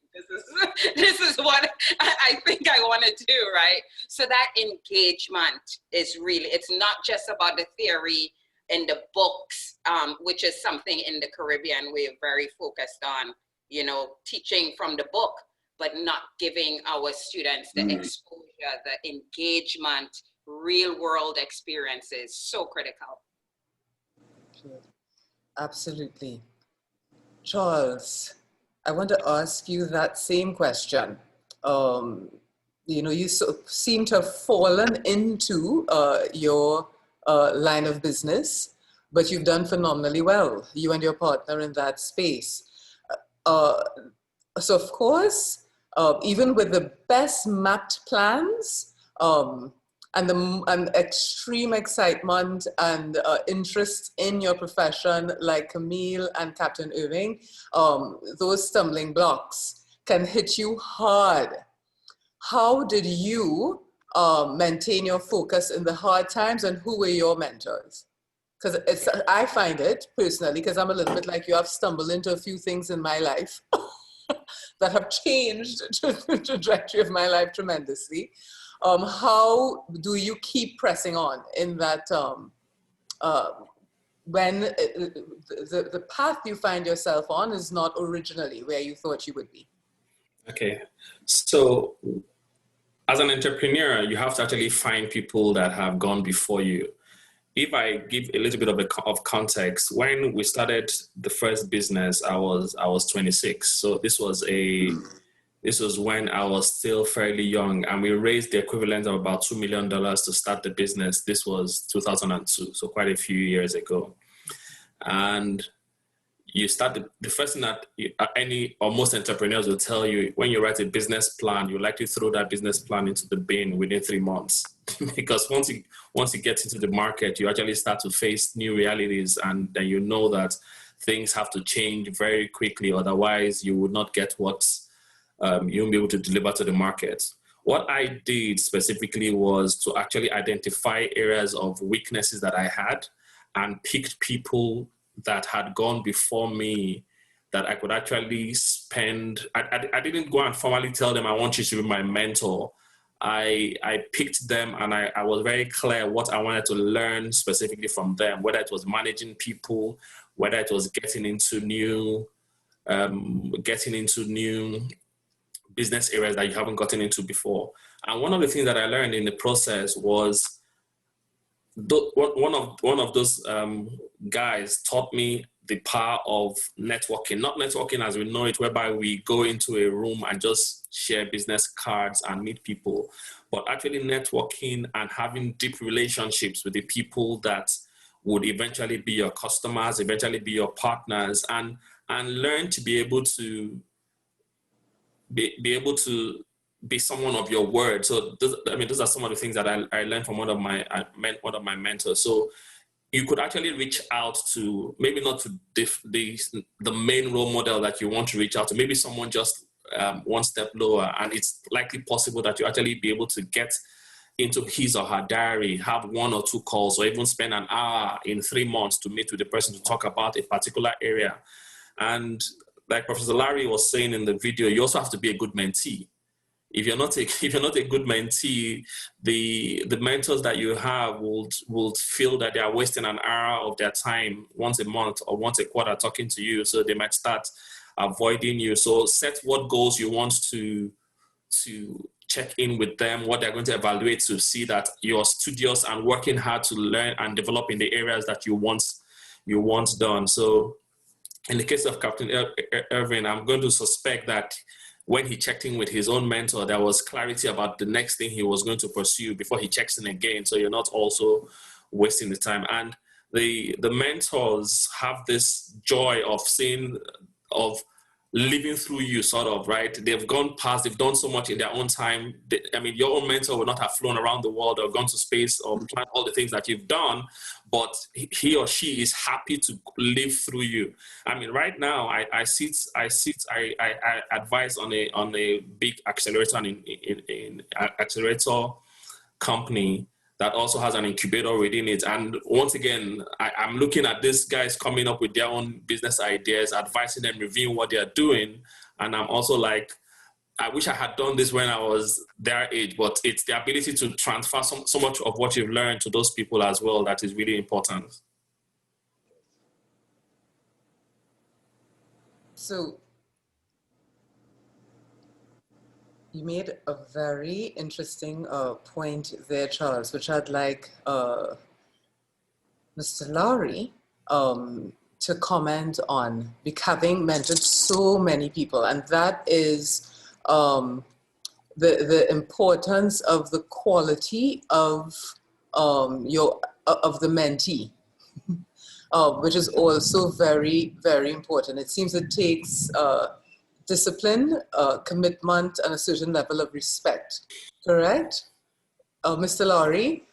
this is what I think I want to do, right? So that engagement is really, it's not just about the theory in the books, which is something in the Caribbean we're very focused on, you know, teaching from the book, but not giving our students the exposure, the engagement, real world experiences. So critical. Absolutely. Charles, I want to ask you that same question. You know, you seem to have fallen into your line of business, but you've done phenomenally well, you and your partner in that space. So of course, even with the best mapped plans and extreme excitement and interest in your profession, like Camille and Captain Irving, those stumbling blocks can hit you hard. How did you maintain your focus in the hard times, and who were your mentors? Because I find it personally, because I'm a little bit like you, I've stumbled into a few things in my life that have changed the trajectory of my life tremendously. How do you keep pressing on in that when the path you find yourself on is not originally where you thought you would be? Okay, so as an entrepreneur, you have to actually find people that have gone before you. If I give a little bit of context, when we started the first business, I was 26. So this was when I was still fairly young, and we raised the equivalent of about $2 million to start the business. This was 2002, so quite a few years ago. And you start the first thing that any or most entrepreneurs will tell you, when you write a business plan, you likely throw that business plan into the bin within 3 months. Because once you get into the market, you actually start to face new realities, and then you know that things have to change very quickly, otherwise you would not get what you won't be able to deliver to the market. What I did specifically was to actually identify areas of weaknesses that I had, and picked people that had gone before me that I could actually spend. I didn't go and formally tell them, I want you to be my mentor. I picked them, and I was very clear what I wanted to learn specifically from them, whether it was managing people, whether it was getting into new business areas that you haven't gotten into before. And one of the things that I learned in the process was one of those guys taught me the power of networking. Not networking as we know it, whereby we go into a room and just share business cards and meet people, but actually networking and having deep relationships with the people that would eventually be your customers, eventually be your partners, and learn to be able to be someone of your word. So those are some of the things that I learned from one of my mentors. So you could actually reach out to, maybe not to the main role model that you want to reach out to, maybe someone just one step lower, and it's likely possible that you actually be able to get into his or her diary, have 1 or 2 calls, or even spend an hour in 3 months to meet with the person to talk about a particular area. And like Professor Larry was saying in the video, you also have to be a good mentee. If you're not a good mentee, the mentors that you have will feel that they are wasting an hour of their time once a month or once a quarter talking to you, so they might start avoiding you. So set what goals you want to check in with them, what they're going to evaluate, to see that you're studious and working hard to learn and develop in the areas that you want you want done. So in the case of Captain Irvin, I'm going to suspect that when he checked in with his own mentor, there was clarity about the next thing he was going to pursue before he checks in again. So you're not also wasting the time. And the mentors have this joy of seeing, of living through you, sort of, right? They've gone past, they've done so much in their own time. I mean, your own mentor would not have flown around the world or gone to space or planned all the things that you've done, but he or she is happy to live through you. I mean, right now, I advise on a big accelerator in accelerator company that also has an incubator within it. And once again, I'm looking at these guys coming up with their own business ideas, advising them, reviewing what they're doing. And I'm also like, I wish I had done this when I was their age, but it's the ability to transfer so much of what you've learned to those people as well that is really important. So you made a very interesting point there, Charles, which I'd like Mr. Lowry to comment on, having mentored so many people, and that is the importance of the quality of the mentee, which is also very, very important. It seems it takes discipline, commitment, and a certain level of respect, correct? Mr. Lowry,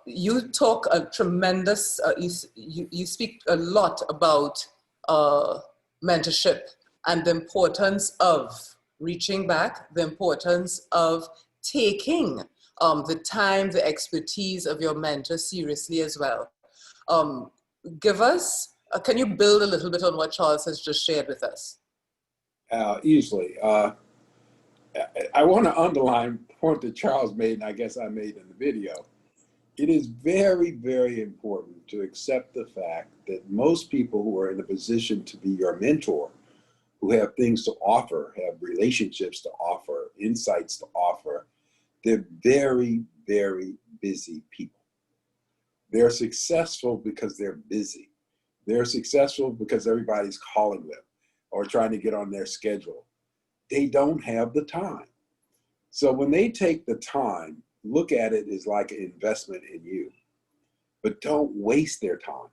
you talk a tremendous, you speak a lot about mentorship and the importance of reaching back, the importance of taking the time, the expertise of your mentor seriously as well. Give us, can you build a little bit on what Charles has just shared with us? Easily. I want to underline the point that Charles made, and I guess I made in the video. It is very, very important to accept the fact that most people who are in a position to be your mentor, who have things to offer, have relationships to offer, insights to offer, they're very, very busy people. They're successful because they're busy. They're successful because everybody's calling them or trying to get on their schedule. They don't have the time. So when they take the time, look at it as like an investment in you, but don't waste their time.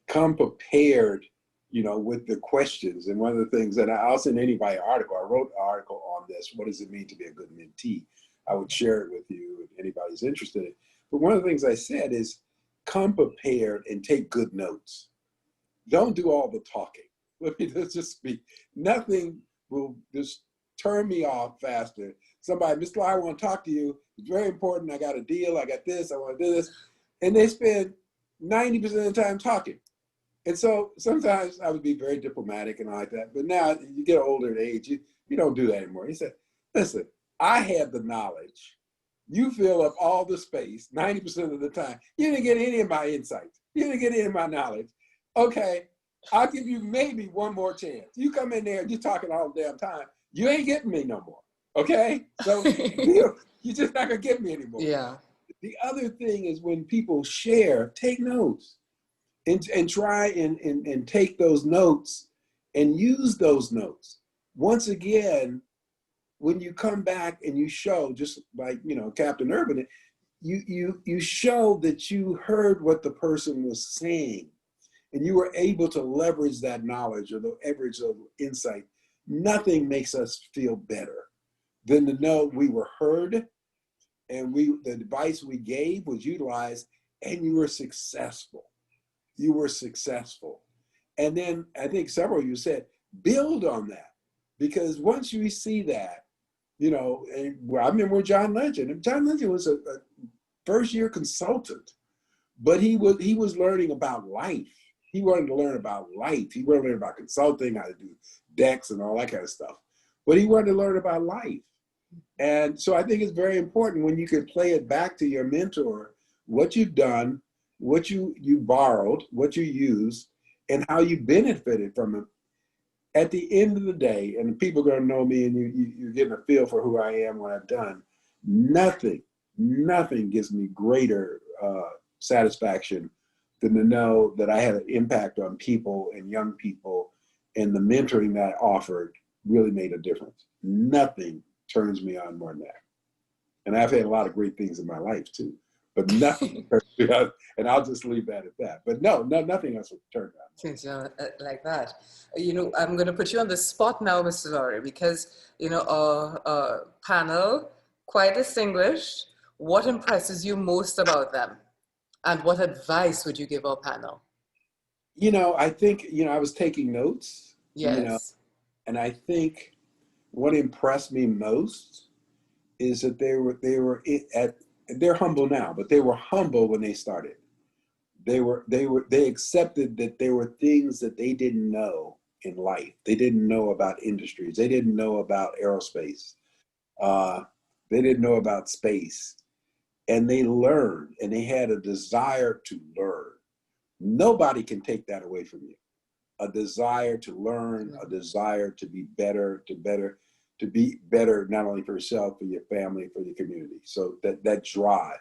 Come prepared, with the questions. And one of the things that I'll send anybody an article, I wrote an article on this, what does it mean to be a good mentee? I would share it with you if anybody's interested in it. But one of the things I said is come prepared and take good notes. Don't do all the talking. Let me just speak. Nothing will just turn me off faster. Somebody, Mr. I want to talk to you. It's very important. I got a deal. I got this. I want to do this. And they spend 90% of the time talking. And so sometimes I would be very diplomatic and all like that. But now you get older in age, you don't do that anymore. He said, listen, I had the knowledge. You fill up all the space 90% of the time. You didn't get any of my insights. You didn't get any of my knowledge. Okay, I'll give you maybe one more chance. You come in there and you're talking all the damn time. You ain't getting me no more. Okay? So you're just not gonna get me anymore. Yeah. The other thing is when people share, take notes and try and take those notes and use those notes. Once again, when you come back and you show, just like Captain Urban, you show that you heard what the person was saying and you were able to leverage that knowledge or the leverage of insight. Nothing makes us feel better than to know we were heard and the advice we gave was utilized and you were successful. You were successful. And then I think several of you said, build on that. Because once you see that, and I remember John Legend. John Legend was a first-year consultant, but he was learning about life. He wanted to learn about life. He wanted to learn about consulting, how to do decks and all that kind of stuff. But he wanted to learn about life. And so I think it's very important when you can play it back to your mentor, what you've done, what you borrowed, what you used, and how you benefited from it. At the end of the day, and people are going to know me and you're getting a feel for who I am, what I've done, nothing gives me greater satisfaction than to know that I had an impact on people and young people, and the mentoring that I offered really made a difference. Nothing turns me on more than that. And I've had a lot of great things in my life too, but nothing turns me on, and I'll just leave that at that. But nothing else would turn me on. Things like that. You know, I'm going to put you on the spot now, Mr. Laurie, because, you know, our panel, quite distinguished. What impresses you most about them? And what advice would you give our panel? You know, I think, you know, I was taking notes. Yes. You know, and I think what impressed me most is that they're humble now, but they were humble when they started. They accepted that there were things that they didn't know in life. They didn't know about industries. They didn't know about aerospace. They didn't know about space. And they learned, and they had a desire to learn. Nobody can take that away from you. A desire to learn, a desire to be better, to be better, not only for yourself, for your family, for your community. So that drive.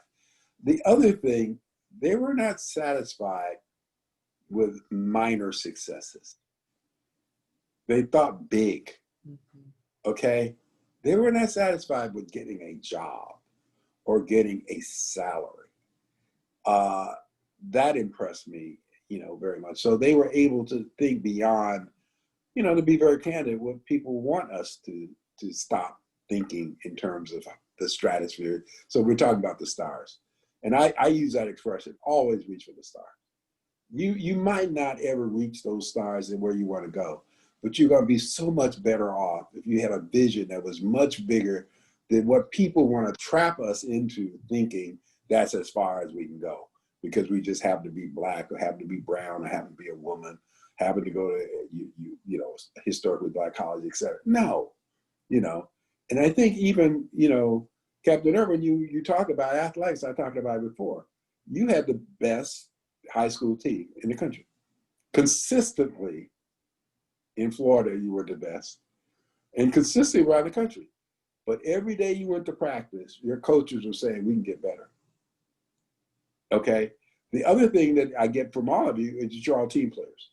The other thing, they were not satisfied with minor successes. They thought big, okay? They were not satisfied with getting a job or getting a salary. That impressed me, you know, very much. So they were able to think beyond, you know, to be very candid, what people want us to stop thinking in terms of the stratosphere. So we're talking about the stars. And I use that expression, always reach for the stars. You might not ever reach those stars and where you want to go, but you're going to be so much better off if you had a vision that was much bigger than what people want to trap us into thinking that's as far as we can go, because we just happen to be Black or happen to be brown or happen to be a woman, happen to go to, you know, historically Black college, et cetera. No, you know, and I think even, you know, Captain Irvin, you talk about athletics, I talked about it before. You had the best high school team in the country. Consistently in Florida, you were the best, and consistently around the country. But every day you went to practice, your coaches were saying, we can get better. Okay? The other thing that I get from all of you is that you're all team players.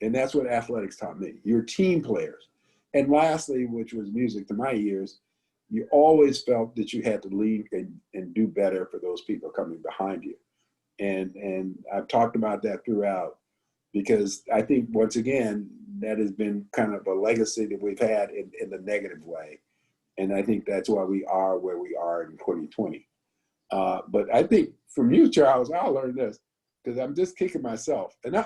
And that's what athletics taught me. You're team players. And lastly, which was music to my ears, you always felt that you had to lead and do better for those people coming behind you. And I've talked about that throughout, because I think, once again, that has been kind of a legacy that we've had in the negative way. And I think that's why we are where we are in 2020. But I think from you, Charles, I'll learn this, because I'm just kicking myself. And I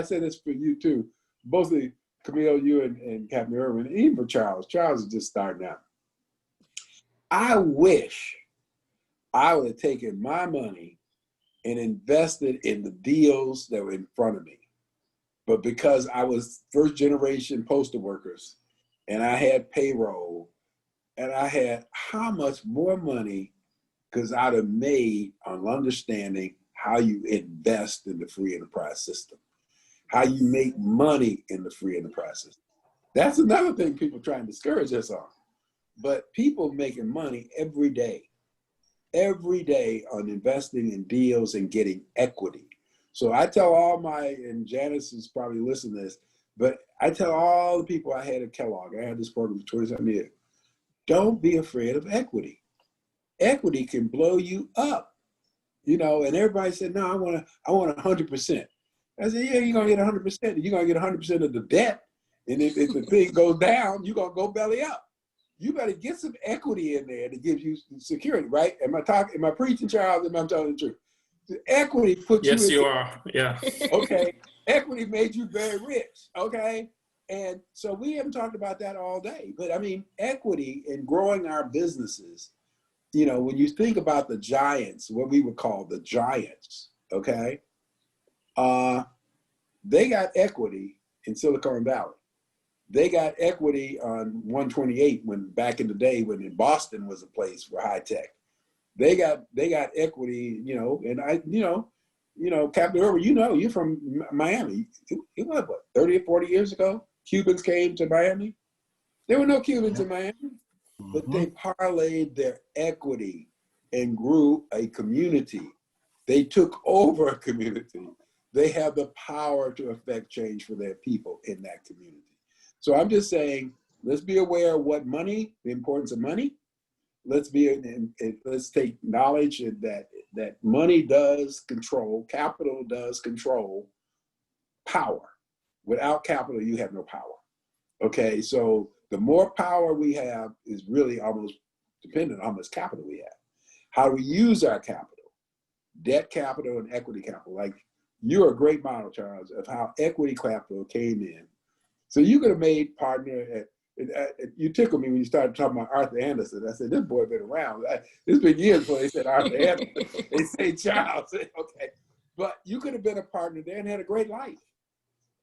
say this for you too, both of Camille, you and Captain Irvin, and even for Charles. Charles is just starting out. I wish I would have taken my money and invested in the deals that were in front of me. But because I was first generation postal workers and I had payroll and I had how much more money because I'd have made on understanding how you invest in the free enterprise system, how you make money in the free enterprise system. That's another thing people try and discourage us on. But people making money every day on investing in deals and getting equity. So I tell all and Janice is probably listening to this, but I tell all the people I had at Kellogg, I had this program for 27 years, don't be afraid of equity. Equity can blow you up, you know, and everybody said, no, I want 100%. I said, yeah, you're gonna get 100%. You're gonna get 100% of the debt. And if the thing goes down, you're gonna go belly up. You better get some equity in there to give you security, right? Am I preaching, Charles? Am I telling the truth? The equity puts you in. Yes, you are, yeah. Okay, equity made you very rich, okay? And so we haven't talked about that all day, but I mean, equity in growing our businesses, you know, when you think about the giants, what we would call the giants, okay? They got equity in Silicon Valley. They got equity on 128 when back in the day when in Boston was a place for high tech. They got equity, you know, and Captain Irvin, you know, you're from Miami. It was what, 30 or 40 years ago? Cubans came to Miami. There were no Cubans in Miami, but they parlayed their equity and grew a community They took over a community. They have the power to affect change for their people in that community. So I'm just saying, let's be aware of what money, the importance of money. Let's take knowledge that money does control, capital does control power. Without capital, you have no power. Okay, so the more power we have is really almost dependent on how much capital we have. How do we use our capital? Debt capital and equity capital. Like, you're a great model, Charles, of how equity capital came in. So you could have made partner you tickled me when you started talking about Arthur Anderson. I said, this boy been around. It's been years before they said Arthur Anderson. They say Charles. Okay. But you could have been a partner there and had a great life.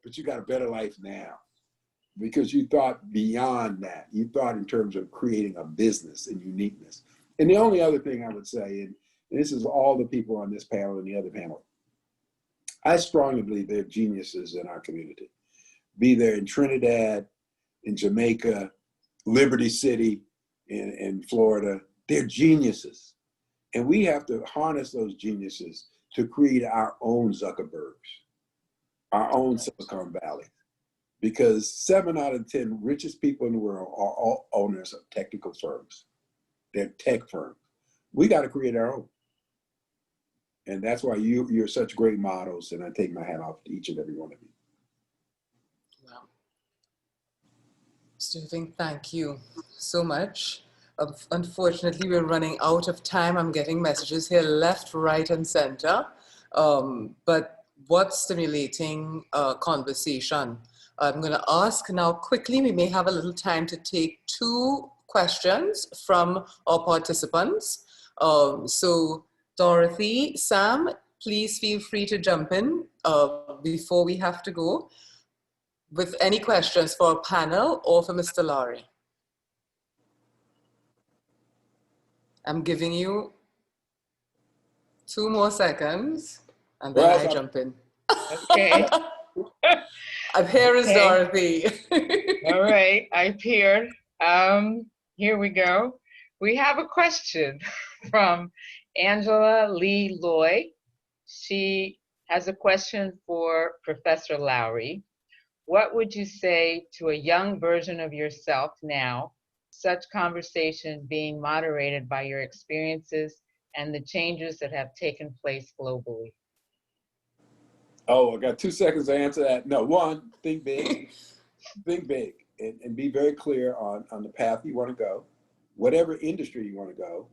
But you got a better life now because you thought beyond that. You thought in terms of creating a business and uniqueness. And the only other thing I would say, and this is all the people on this panel and the other panel, I strongly believe they're geniuses in our community. Be there in Trinidad, in Jamaica, Liberty City, in Florida, they're geniuses. And we have to harness those geniuses to create our own Zuckerbergs, our own Silicon Valley. Because 7 out of 10 richest people in the world are all owners of technical firms. They're tech firms. We got to create our own. And that's why you're such great models, and I take my hat off to each and every one of you. Wow. Stephen, thank you so much. Unfortunately, we're running out of time. I'm getting messages here left, right, and center. But what stimulating conversation. I'm going to ask now quickly, we may have a little time to take 2 questions from our participants. So Dorothy, Sam, please feel free to jump in before we have to go with any questions for our panel or for Mr. Lowry. I'm giving you 2 more seconds and then I jump in. Okay. Here is Okay. Dorothy. All right, I appeared. Here we go. We have a question from Angela Lee Loy. She has a question for Professor Lowry. What would you say to a young version of yourself now, such conversation being moderated by your experiences and the changes that have taken place globally? Oh, I got 2 seconds to answer that. No, 1, think big. Think big and be very clear on the path you want to go, whatever industry you want to go.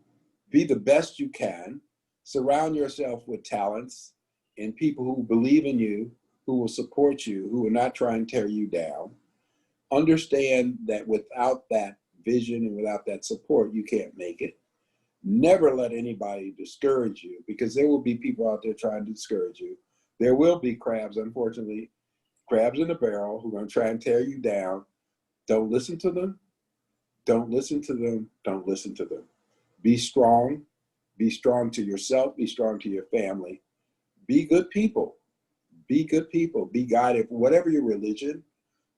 Be the best you can. Surround yourself with talents and people who believe in you, who will support you, who will not try and tear you down. Understand that without that vision and without that support, you can't make it. Never let anybody discourage you, because there will be people out there trying to discourage you. There will be crabs, unfortunately, crabs in the barrel who are going to try and tear you down. Don't listen to them. Don't listen to them. Don't listen to them. Be strong. Be strong to yourself. Be strong to your family. Be good people. Be good people. Be guided. Whatever your religion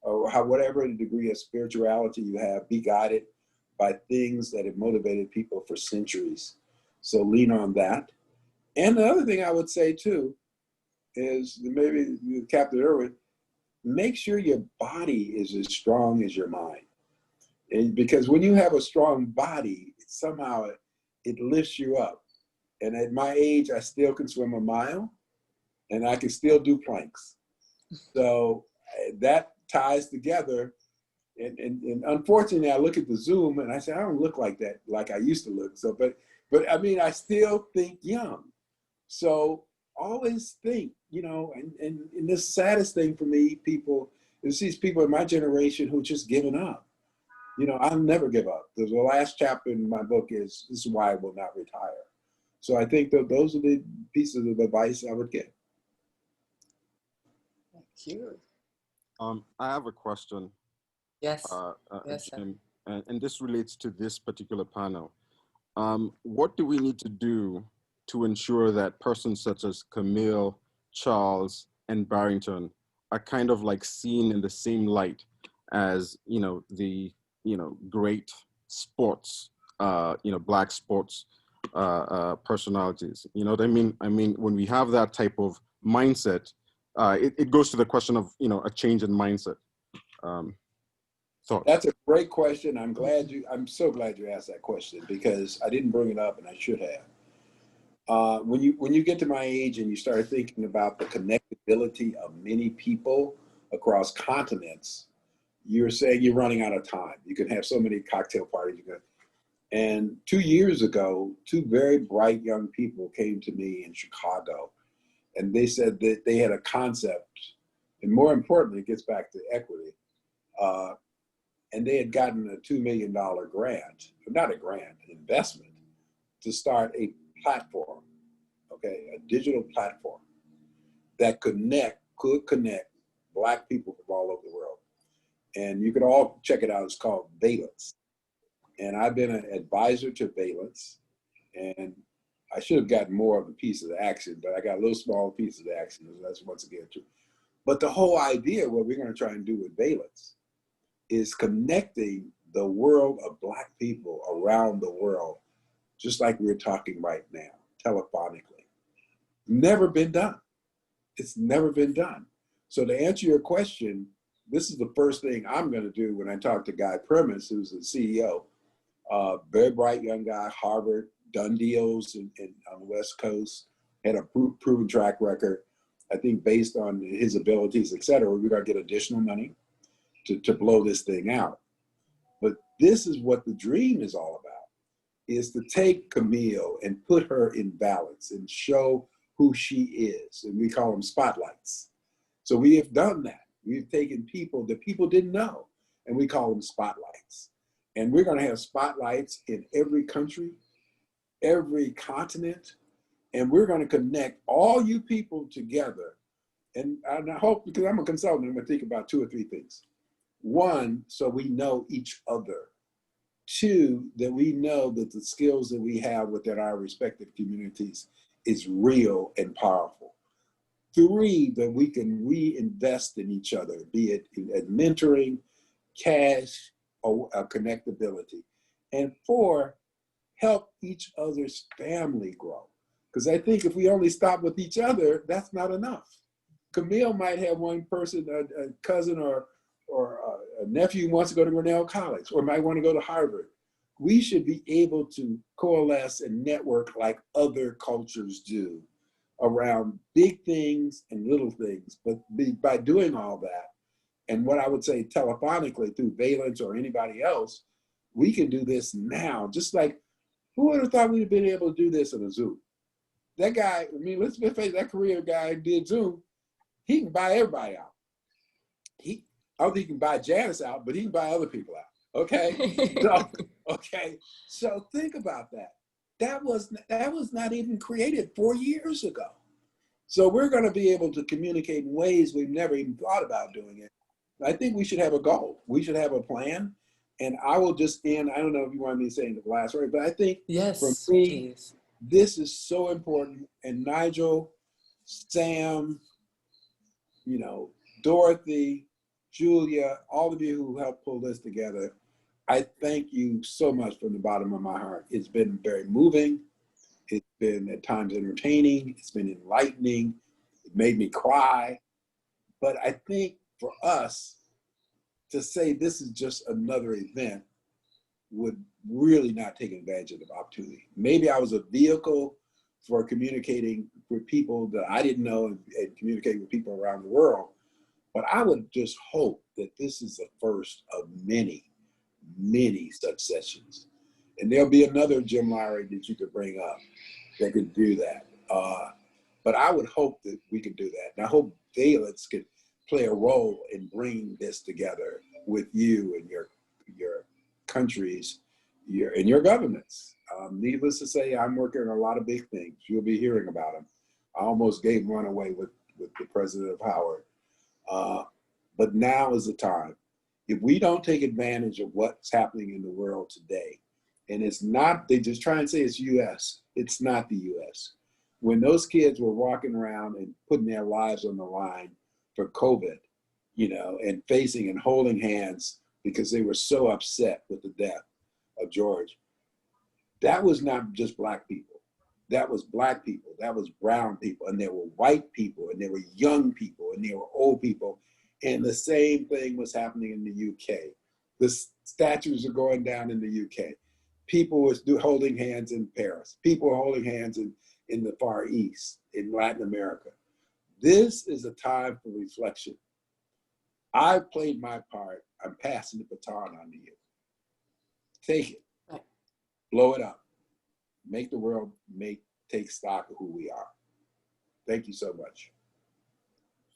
or whatever degree of spirituality you have, be guided by things that have motivated people for centuries. So lean on that. And the other thing I would say too is, maybe Captain Irwin, make sure your body is as strong as your mind. And because when you have a strong body, somehow it lifts you up. And at my age, I still can swim a mile and I can still do planks. So that ties together. And unfortunately, I look at the Zoom and I say, I don't look like that, like I used to look. So, but I mean, I still think young. So always think, and the saddest thing for me, people, is these people in my generation who just given up. I'll never give up. The last chapter in my book is, this is why I will not retire. So I think that those are the pieces of advice I would give. Thank you. I have a question. Yes. Yes, Jim, and this relates to this particular panel. What do we need to do to ensure that persons such as Camille, Charles, and Barrington are kind of like seen in the same light as, the, great sports, Black sports personalities. You know what I mean? I mean, when we have that type of mindset, it goes to the question of, you know, a change in mindset. Thoughts? That's a great question. I'm so glad you asked that question, because I didn't bring it up and I should have. When you get to my age and you start thinking about the connectability of many people across continents, you're saying you're running out of time. You can have so many cocktail parties. And 2 years ago, two very bright young people came to me in Chicago, and they said that they had a concept, and more importantly, it gets back to equity. And they had gotten a $2 million grant, not a grant, an investment, to start a platform, okay, a digital platform that could connect Black people from all over the world. And you could all check it out. It's called Valence. And I've been an advisor to Valence, and I should have gotten more of a piece of the action, but I got a little small piece of the action. That's once again true. But the whole idea, what we're going to try and do with Valence, is connecting the world of Black people around the world, just like we're talking right now, telephonically. Never been done. It's never been done. So to answer your question, this is the first thing I'm going to do when I talk to Guy Primus, who's the CEO. Very bright young guy, Harvard, done deals on the West Coast, had a proven track record. I think based on his abilities, et cetera, we're going to get additional money to blow this thing out. But this is what the dream is all about, is to take Camille and put her in balance and show who she is. And we call them spotlights. So we have done that. We've taken people that people didn't know, and we call them spotlights. And we're going to have spotlights in every country, every continent, and we're going to connect all you people together. And I hope, because I'm a consultant, I'm going to think about 2 or 3 things. 1, so we know each other. 2, that we know that the skills that we have within our respective communities is real and powerful. 3, that we can reinvest in each other, be it in mentoring, cash, or connectability. And 4, help each other's family grow. Because I think if we only stop with each other, that's not enough. Camille might have one person, a cousin or a nephew who wants to go to Grinnell College, or might want to go to Harvard. We should be able to coalesce and network like other cultures do around big things and little things. But by doing all that, and what I would say telephonically through Valence or anybody else, we can do this now. Just like, who would have thought we'd been able to do this on a Zoom? That guy, I mean, let's face it, that Korea guy did Zoom. He can buy everybody out. I don't think he can buy Janice out, but he can buy other people out. Okay? So think about that. That was not even created 4 years ago. So we're going to be able to communicate in ways we've never even thought about doing it. I think we should have a goal. We should have a plan. And I will just end, I don't know if you want me to say in the last word, but I think for me, this is so important. And Nigel, Sam, you know, Dorothy, Julia, all of you who helped pull this together, I thank you so much from the bottom of my heart. It's been very moving. It's been at times entertaining. It's been enlightening. It made me cry. But I think for us to say this is just another event would really not take advantage of the opportunity. Maybe I was a vehicle for communicating with people that I didn't know and communicating with people around the world. But I would just hope that this is the first of many, many such sessions. And there'll be another Jim Lowry that you could bring up that could do that. But I would hope that we could do that. And I hope Valence could play a role in bringing this together with you and your countries and your governments. Needless to say, I'm working on a lot of big things. You'll be hearing about them. I almost gave one away with the president of Howard. But now is the time. If we don't take advantage of what's happening in the world today, and it's not, they just try and say it's US, it's not the US. When those kids were walking around and putting their lives on the line for COVID, you know, and facing and holding hands because they were so upset with the death of George, that was not just Black people. That was Black people, that was brown people, and there were white people, and there were young people, and there were old people. And the same thing was happening in the UK. The statues are going down in the UK. People were holding hands in Paris. People were holding hands in the Far East, in Latin America. This is a time for reflection. I've played my part. I'm passing the baton on to you. Take it, blow it up, make the world take stock of who we are. Thank you so much.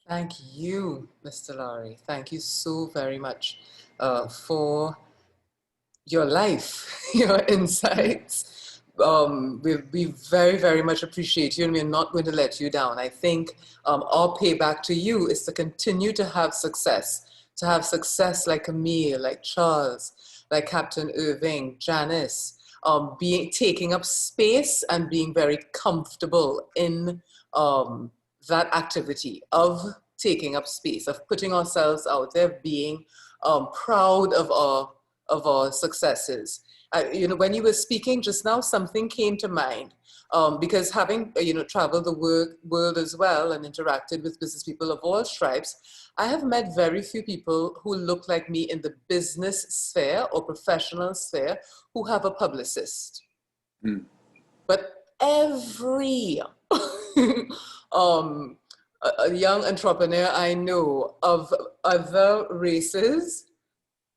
Thank you, Mr. Lowry. Thank you so very much for your life, your insights. We very, very much appreciate you, and we're not going to let you down. I think our payback to you is to continue to have success like Camille, like Charles, like Captain Irving, Janice, taking up space and being very comfortable in that activity of taking up space, of putting ourselves out there, being proud of our successes. You know, when you were speaking just now, something came to mind, because having traveled the world as well and interacted with business people of all stripes, I have met very few people who look like me in the business sphere or professional sphere who have a publicist. But every a young entrepreneur I know of other races,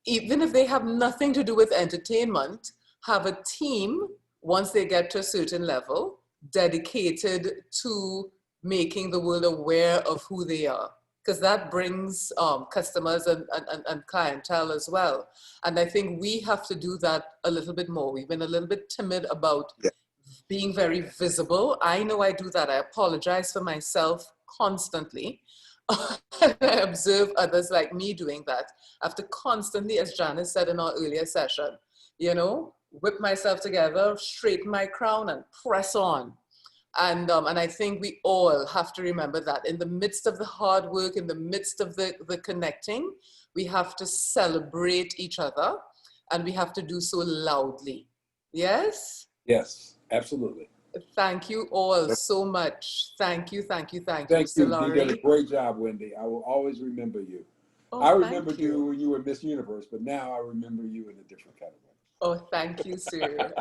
even if they have nothing to do with entertainment, have a team once they get to a certain level dedicated to making the world aware of who they are, because that brings customers and clientele as well. And I think we have to do that a little bit more. We've been a little bit timid about being very visible. I know I do that. I apologize for myself constantly. I observe others like me doing that. I have to constantly, as Janice said in our earlier session, whip myself together, straighten my crown and press on. And I think we all have to remember that in the midst of the hard work, in the midst of the connecting, we have to celebrate each other, and we have to do so loudly. Yes? Yes, absolutely. Thank you all so much. Thank you, Mr. You. Lowry. You did a great job, Wendy. I will always remember you. Oh, I remembered you when you were Miss Universe, but now I remember you in a different kind of way. Oh, thank you, sir.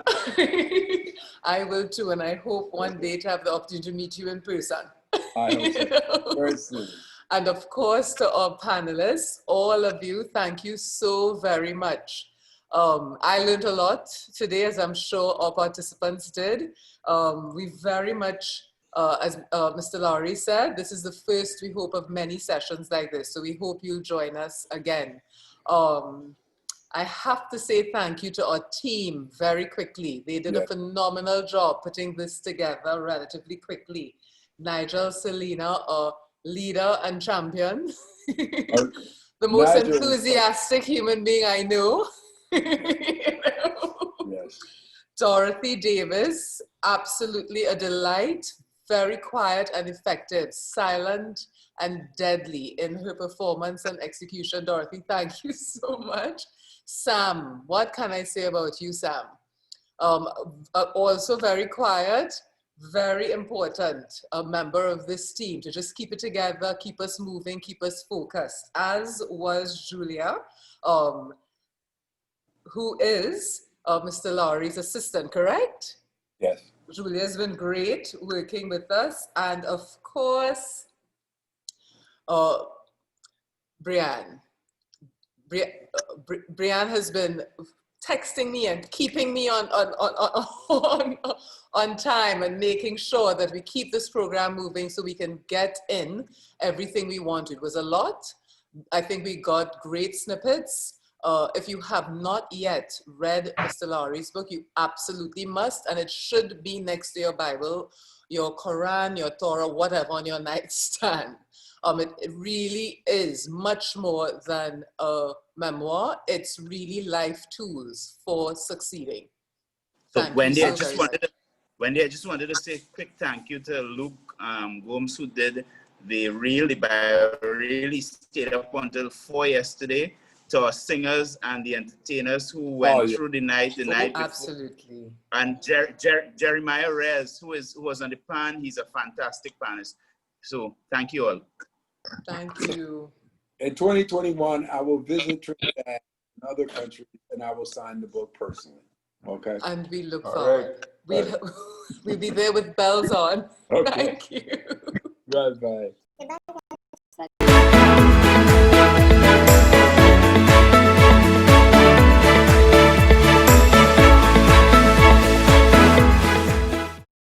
I will too, and I hope one day to have the opportunity to meet you in person. I hope so. Very soon. And of course, to our panelists, all of you, thank you so very much. I learned a lot today, as I'm sure our participants did. We very much, as Mr. Lowry said, this is the first, we hope, of many sessions like this. So we hope you'll join us again. I have to say thank you to our team very quickly. They did a phenomenal job putting this together relatively quickly. Nigel, Selena, our leader and champion. The most enthusiastic human being I know. Yes. Dorothy Davis, absolutely a delight. Very quiet and effective, silent and deadly in her performance and execution. Dorothy, thank you so much. Sam, what can I say about you, Sam? Also very quiet, very important, a member of this team to just keep it together, keep us moving, keep us focused, as was Julia, who is Mr. Lowry's assistant, correct? Yes. Julia's been great working with us. And of course, Brianne. Brianne has been texting me and keeping me on time and making sure that we keep this program moving so we can get in everything we want. It was a lot. I think we got great snippets. If you have not yet read Mr. Lowry's book, you absolutely must, and it should be next to your Bible, your Quran, your Torah, whatever on your nightstand. It really is much more than a memoir. It's really life tools for succeeding. So Wendy, I just wanted to say a quick thank you to Luke Gomes, who did the bio, really stayed up until 4 yesterday. to our singers and the entertainers who went through the night before. Absolutely. And Jeremiah Reyes, who was on the pan, he's a fantastic panelist. So thank you all. Thank you. In 2021, I will visit Trinidad and other countries, and I will sign the book personally. Okay. And we look All forward. right. We'll be there with bells on. Okay. Thank you. Bye bye.